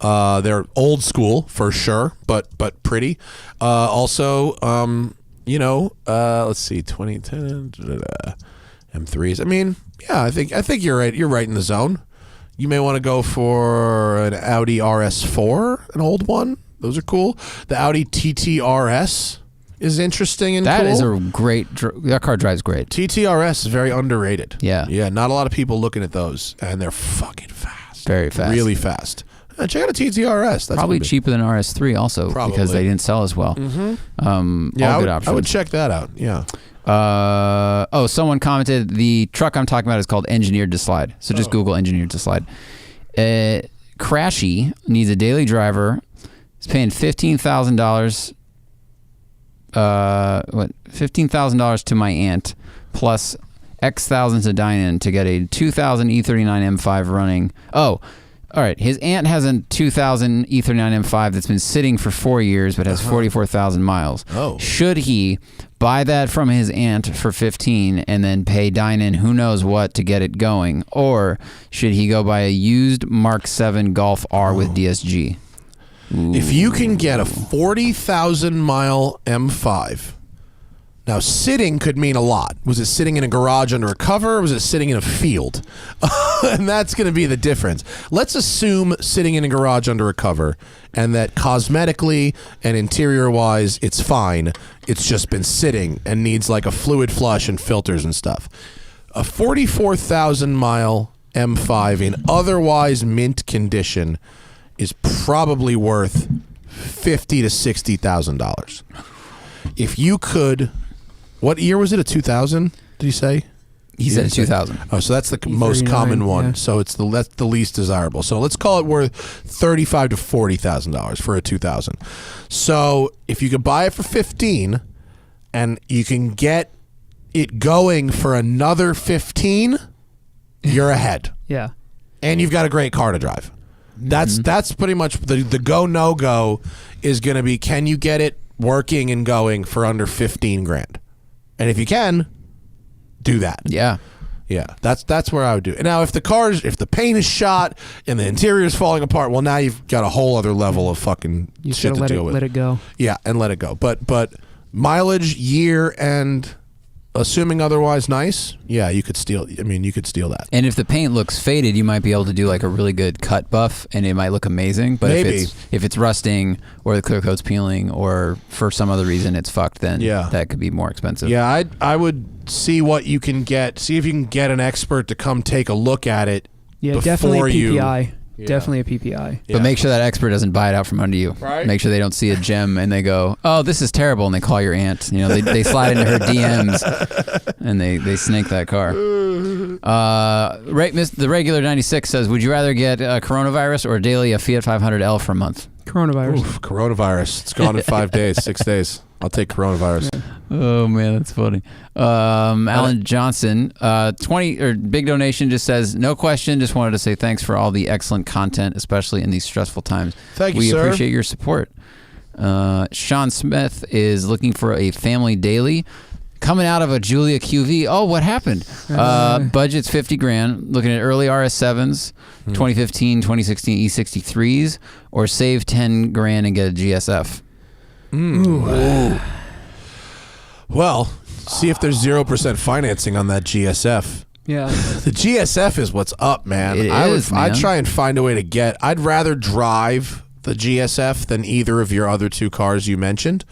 They're old school for sure, but pretty. Also, let's see, 2010 M3s. I mean, yeah, I think you're right. You're right in the zone. You may want to go for an Audi RS4, an old one. Those are cool. The Audi TT-RS is interesting and cool. That is a great. That car drives great. TT-RS is very underrated. Yeah. Yeah, not a lot of people looking at those, and they're fucking fast. Very fast. Really fast. Check out a TT-RS. That's Probably cheaper than RS3 also because they didn't sell as well. Mm-hmm. All good options. I would check that out. Yeah. Someone commented the truck I'm talking about is called Engineered to Slide. So just Google Engineered to Slide. Crashy needs a daily driver. He's paying $15,000. $15,000 to my aunt plus X thousands to dine-in to get a 2000 E39 M5 running. Oh, all right. His aunt has a 2000 E39 M5 that's been sitting for 4 years but has 44,000 miles. Oh. Should he buy that from his aunt for 15 and then pay dine-in who knows what to get it going? Or should he go buy a used Mark 7 Golf R with DSG? Ooh. If you can get a 40,000 mile M5, now sitting could mean a lot. Was it sitting in a garage under a cover, or was it sitting in a field? And that's going to be the difference. Let's assume sitting in a garage under a cover, and that cosmetically and interior wise, it's fine. It's just been sitting and needs like a fluid flush and filters and stuff. A 44,000 mile M5 in otherwise mint condition is probably worth $50,000 to $60,000. If you could, what year was it? A 2000? Did you say? He said 2000. Oh, so that's the most common one. Yeah. So that's the least desirable. So let's call it worth $35,000 to $40,000 for a 2000. So if you could buy it for 15, and you can get it going for another 15, you're ahead. Yeah. And you've got a great car to drive. That's pretty much the go no go is going to be, can you get it working and going for under 15 grand? And if you can, do that. Yeah. Yeah, that's where I would do it. Now, if the paint is shot and the interior is falling apart, well, now you've got a whole other level of fucking You shit to deal with. Let it go. Yeah, and let it go. But mileage, year, and assuming otherwise nice, yeah, you could steal that. And if the paint looks faded, you might be able to do like a really good cut buff, and it might look amazing. But Maybe. if it's rusting or the clear coat's peeling or for some other reason it's fucked, then Yeah. that could be more expensive. Yeah, I would see what you can get. See if you can get an expert to come take a look at it. Yeah, before definitely you. PPI. Yeah. Definitely a PPI. Yeah. But make sure that expert doesn't buy it out from under you. Right. Make sure they don't see a gem and they go, "Oh, this is terrible," and they call your aunt. You know, they slide into her DMs and they snake that car. The regular 96 says, "Would you rather get coronavirus or daily a Fiat 500L for a month?" Coronavirus. Oof, coronavirus. It's gone in 5 days, 6 days. I'll take coronavirus. Oh man, that's funny. Alan Johnson, 20 or big donation, just says no question. Just wanted to say thanks for all the excellent content, especially in these stressful times. Thank you, we sir. appreciate your support. Sean Smith is looking for a family daily. Coming out of a Julia QV. Oh, what happened? Budget's 50 grand. Looking at early RS7s, 2015, 2016 E63s, or save 10 grand and get a GSF. Ooh. Well, see if there's 0% financing on that GSF. Yeah. The GSF is what's up, man. Man. I'd try and find a way to get. I'd rather drive the GSF than either of your other two cars you mentioned.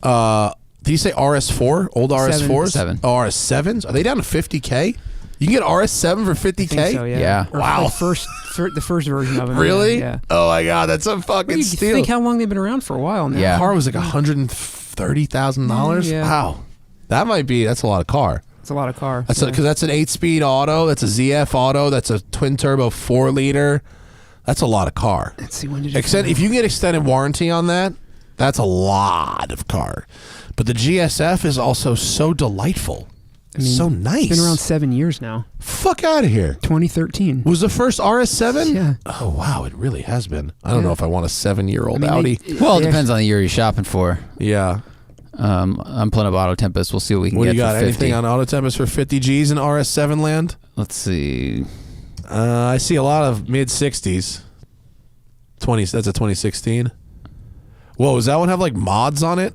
Did you say RS4? Old RS4s? Seven. Oh, RS7s? Are they down to 50K? You can get RS7 for 50K? I think so, yeah. Yeah. Or Wow. like the first version of it. Really? Yeah. Oh my God, that's a fucking You steal. think how long they've been around for a while now. Yeah. The car was like $130,000. Yeah. Wow, that's a lot of car. It's a lot of car. That's because that's an 8-speed auto. That's a ZF auto. That's a twin turbo 4-liter. That's a lot of car. Let's see, when did it If you get extended warranty on that, that's a lot of car. But the GSF is also so delightful. I mean, So nice. It's been around 7 years now. Fuck out of here. 2013. Was the first RS7? Yeah. Oh, wow. It really has been. I don't Yeah. know if I want a 7-year-old I mean, Audi. Well, it they depends on the year you're shopping for. Yeah. I'm pulling up Auto Tempest. We'll see what we can What do get you got? for 50. Anything on Auto Tempest for 50 G's in RS7 land? Let's see. I see a lot of mid-60s. That's a 2016. Whoa, does that one have like mods on it?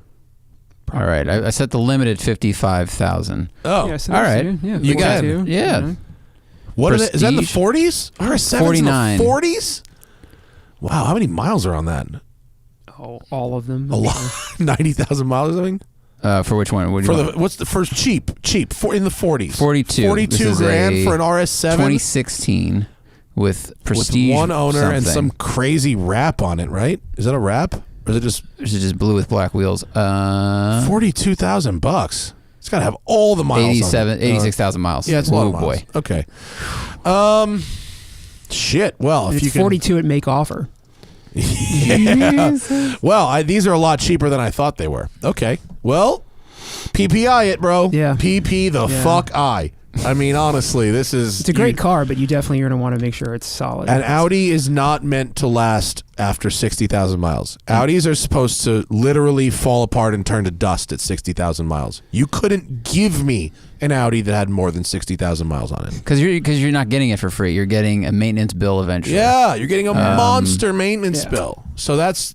All right, I set the limit at 55,000. Oh, Yeah, so all that's- right. Yeah, You got it. Yeah. what is that in the Prestige. 40s? RS7's 49. in the 40s? Wow, how many miles are on that? Oh, all of them. A lot. 90,000 miles or something? For which one? What do you want? What's the first cheap in the 40s? 42. 42 This is grand a for an RS7 2016 with prestige. with one owner and something. some crazy wrap on it, right? Is that a wrap? Or is it just This is just blue with black wheels. $42,000? It's got to have all the miles. 86,000 miles. Yeah, it's a lot of Oh, miles. boy. Okay. Shit. Well, And if it's you can 42 at make offer. Yeah. Well, these are a lot cheaper than I thought they were. Okay. Well, PPI it, bro. Yeah. PP the Yeah. fuck I. I mean, honestly, this is... It's a great car, but you definitely are going to want to make sure it's solid. An Audi is not meant to last after 60,000 miles. Audis are supposed to literally fall apart and turn to dust at 60,000 miles. You couldn't give me an Audi that had more than 60,000 miles on it. Because you're not getting it for free. You're getting a maintenance bill eventually. Yeah, you're getting a monster maintenance yeah. bill. So that's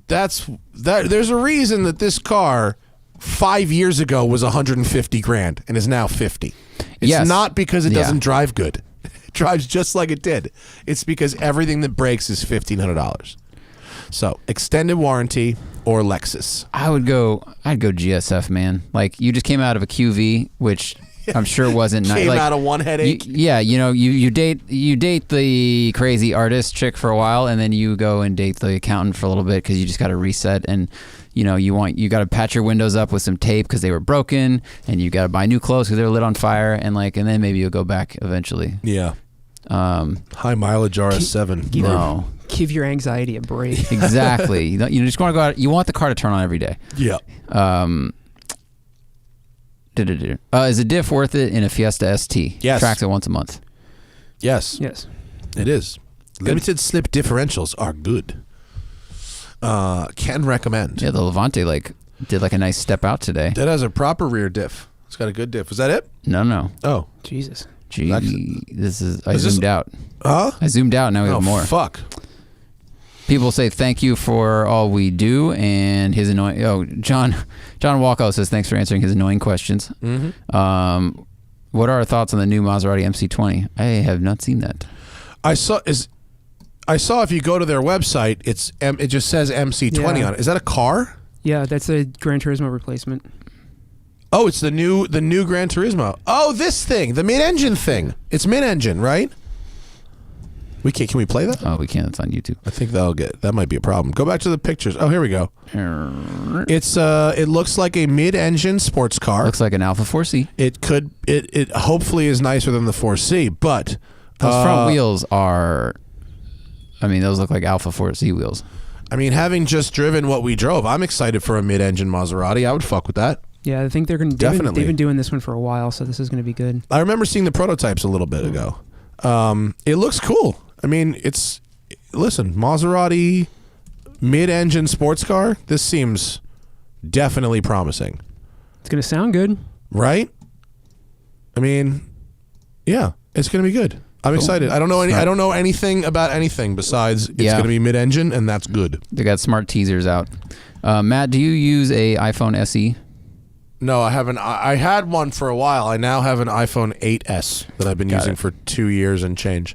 there's a reason that this car 5 years ago was 150 grand and is now 50. It's Yes. not because it Yeah. doesn't drive good. It drives just like it did. It's because everything that breaks is $1,500. So extended warranty or Lexus. I'd go GSF, man. Like, you just came out of a QV, which I'm sure wasn't nice. Came Like, out of one headache. you date the crazy artist chick for a while, and then you go and date the accountant for a little bit because you just got to reset, and you got to patch your windows up with some tape because they were broken, and you got to buy new clothes because they were lit on fire, and then maybe you'll go back eventually. Yeah. High mileage RS7. No, Give your anxiety a break. exactly. You just want to go out. You want the car to turn on every day. Yeah. Is a diff worth it in a Fiesta ST? Yes. Tracks it once a month. Yes. Yes. It is. Limited slip differentials are good. Can recommend. Yeah, the Levante did a nice step out today. That has a proper rear diff. It's got a good diff. Was that it? No. Oh. Jesus. Gee, I Is this- zoomed out. Huh? I zoomed out. Now we have more. Fuck. People say thank you for all we do, and his annoying. Oh, John Walkout says thanks for answering his annoying questions. Mm-hmm. What are our thoughts on the new Maserati MC20? I have not seen that. I saw if you go to their website, it just says MC20 Yeah. on it. Is that a car? Yeah, that's a Gran Turismo replacement. Oh, it's the new Gran Turismo. Oh, this thing, the mid-engine thing. It's mid-engine, right? Can we play that? Oh, we can't. It's on YouTube. I think that might be a problem. Go back to the pictures. Oh, here we go. It looks like a mid-engine sports car. Looks like an Alpha 4C. It hopefully is nicer than the 4C, but Those front wheels are. I mean, those look like Alpha 4C wheels. I mean, having just driven what we drove, I'm excited for a mid-engine Maserati. I would fuck with that. Yeah, I think they're going to. Definitely. They've been doing this one for a while, so this is going to be good. I remember seeing the prototypes a little bit ago. It looks cool. I mean, listen, Maserati mid-engine sports car. This seems definitely promising, It's going to sound good. right? I mean, yeah, it's going to be good. I'm excited. I don't know anything about anything besides it's going to be mid-engine, and that's good. They got smart teasers out. Matt, do you use a iPhone SE? No, I haven't. I had one for a while. I now have an iPhone 8S that I've been using for 2 years and change.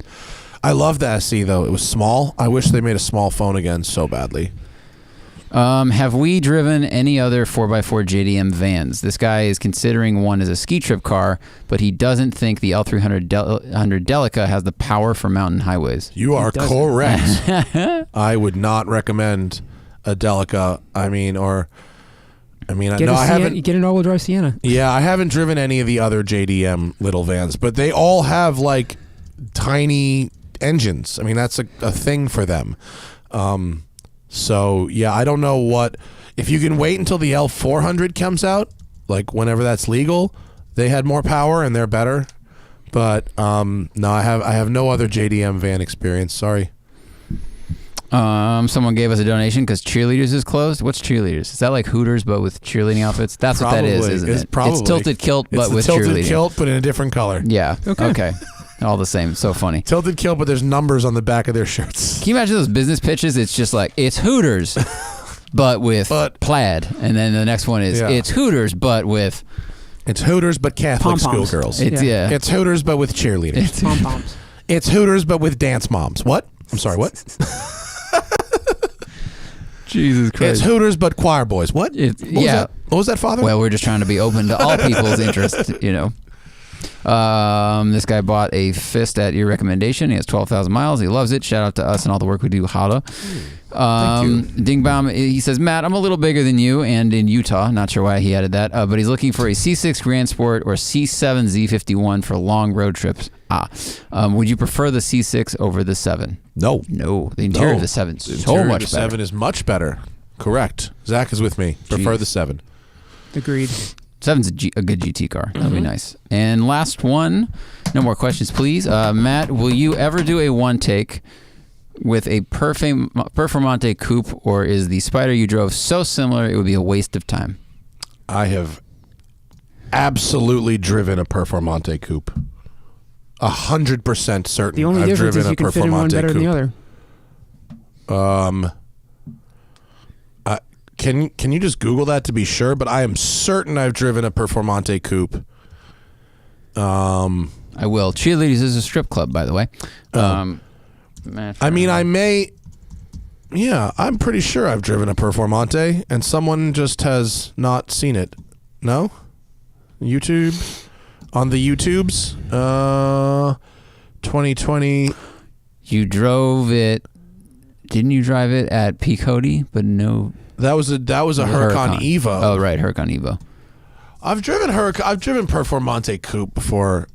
I love the SE though. It was small. I wish they made a small phone again so badly. Have we driven any other 4x4 JDM vans? This guy is considering one as a ski trip car, but he doesn't think the L300 Delica has the power for mountain highways. You are correct. I would not recommend a Delica. I haven't. Get an all-wheel drive Sienna. Yeah, I haven't driven any of the other JDM little vans, but they all have like tiny engines. I mean, that's a thing for them. So yeah, I don't know if you can wait until the L400 comes out, like whenever that's legal, They had more power and they're better. But no, I have no other JDM van experience. Sorry. Someone gave us a donation because Cheerleaders is closed. What's Cheerleaders? Is that like Hooters but with cheerleading outfits? That's Probably. what that is, isn't it? Probably. It's Tilted Kilt but it's with the tilted cheerleading. kilt, but in a different color. Yeah. Okay. All the same. So funny. Tilted kilt, but there's numbers on the back of their shirts. Can you imagine those business pitches? It's just like, it's Hooters but with plaid. And then the next one is, it's Hooters but with... It's Hooters but Catholic Pom-poms. schoolgirls. It's Hooters but with cheerleaders. Pom-poms. It's Hooters but with dance moms. What? I'm sorry, what? Jesus Christ. It's Hooters but choir boys. What? What was that, Father? Well, we're just trying to be open to all people's interests, you know. This guy bought a fist at your recommendation. He has 12,000 miles. He loves it. Shout out to us and all the work we do. Holla. Thank you. Dingbaum, he says, Matt, I'm a little bigger than you and in Utah. Not sure why he added that. But he's looking for a C6 Grand Sport or C7 Z51 for long road trips. Would you prefer the C6 over the 7? No. The interior of the 7 is so much better. The 7 is much better. Correct. Zach is with me. Prefer the 7. Agreed. 7's a good GT car. That'll be nice. And last one. No more questions, please. Matt, will you ever do a one take with a Performante coupe, or is the Spider you drove so similar it would be a waste of time? I have absolutely driven a Performante coupe. 100% certain. The only I've difference driven is you can fit in one better than the other. Can you just Google that to be sure? But I am certain I've driven a Performante coupe. I will. Cheerleaders is a strip club, by the way. I mean, I may. Yeah, I'm pretty sure I've driven a Performante, and someone just has not seen it. No? YouTube? On the YouTubes? 2020. You drove it. Didn't you drive it at Peabody? But no. That was a Huracan Evo. Oh, right, Huracan Evo. I've driven Performante coupe before.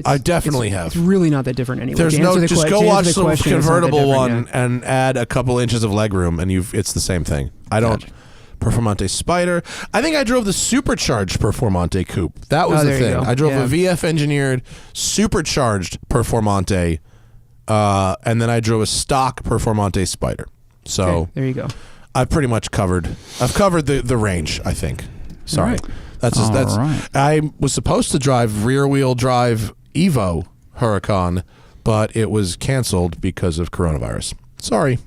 I definitely have. It's really not that different anyway. There's just go watch the convertible one and add a couple inches of legroom, and it's the same thing. I don't. Gotcha. Performante Spider. I think I drove the supercharged Performante coupe. That was the thing. I drove a VF engineered supercharged Performante, and then I drove a stock Performante Spider. So there you go. I've pretty much covered. I've covered the range, I think. Sorry. Right. That's right. I was supposed to drive rear-wheel drive Evo Huracan, but it was canceled because of coronavirus. Sorry.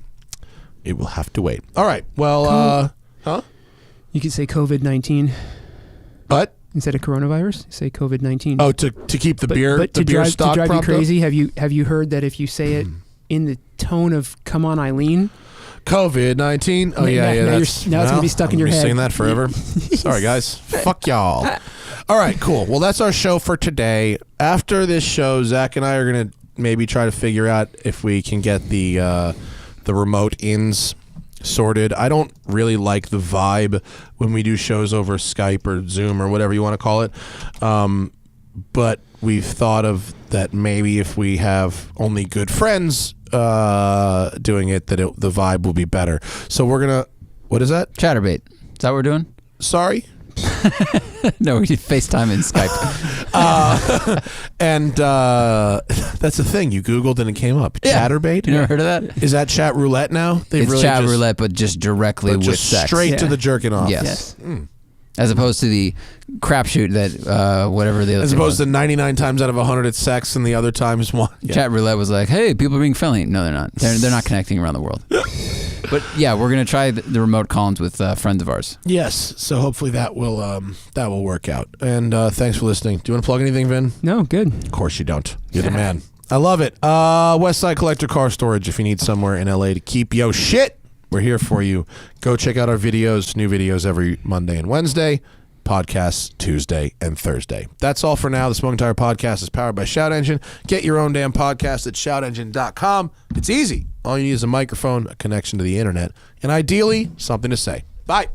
It will have to wait. All right. Well, huh? You could say COVID-19. What? Instead of coronavirus, say COVID-19. Oh, to keep the beer stock to drive you crazy. Up? Have you heard that if you say it in the tone of "Come on, Eileen"? COVID-19. Oh, yeah. Now it's going to be stuck in your head. Saying that forever. Sorry, guys. Fuck y'all. All right, cool. Well, that's our show for today. After this show, Zach and I are going to maybe try to figure out if we can get the remote ins sorted. I don't really like the vibe when we do shows over Skype or Zoom or whatever you want to call it. But we've thought of that maybe if we have only good friends doing it, that the vibe will be better. So we're gonna. What is that? Chatterbait. Is that what we're doing? Sorry. No, we did FaceTime and Skype. And that's the thing. You Googled and it came up. Yeah. Chatterbait. You never heard of that? Is that chat roulette now? It's chat roulette, but just directly with sex. Straight to the jerking off. Yes. As opposed to the crapshoot that whatever the other. As opposed to 99 times out of 100 it's sex, and the other times one. Yeah. Chat roulette was like, hey, people are being friendly. No, they're not. They're not connecting around the world. But yeah, we're gonna try the remote call-ins with friends of ours. Yes. So hopefully that will work out. And thanks for listening. Do you want to plug anything, Vin? No, good. Of course you don't. You're the man. I love it. Westside Collector Car Storage. If you need somewhere in LA to keep yo shit, we're here for you. Go check out our videos. New videos every Monday and Wednesday. Podcasts Tuesday and Thursday. That's all for now. The Smoking Tire Podcast is powered by Shout Engine. Get your own damn podcast at shoutengine.com. It's easy. All you need is a microphone, a connection to the internet, and ideally, something to say. Bye.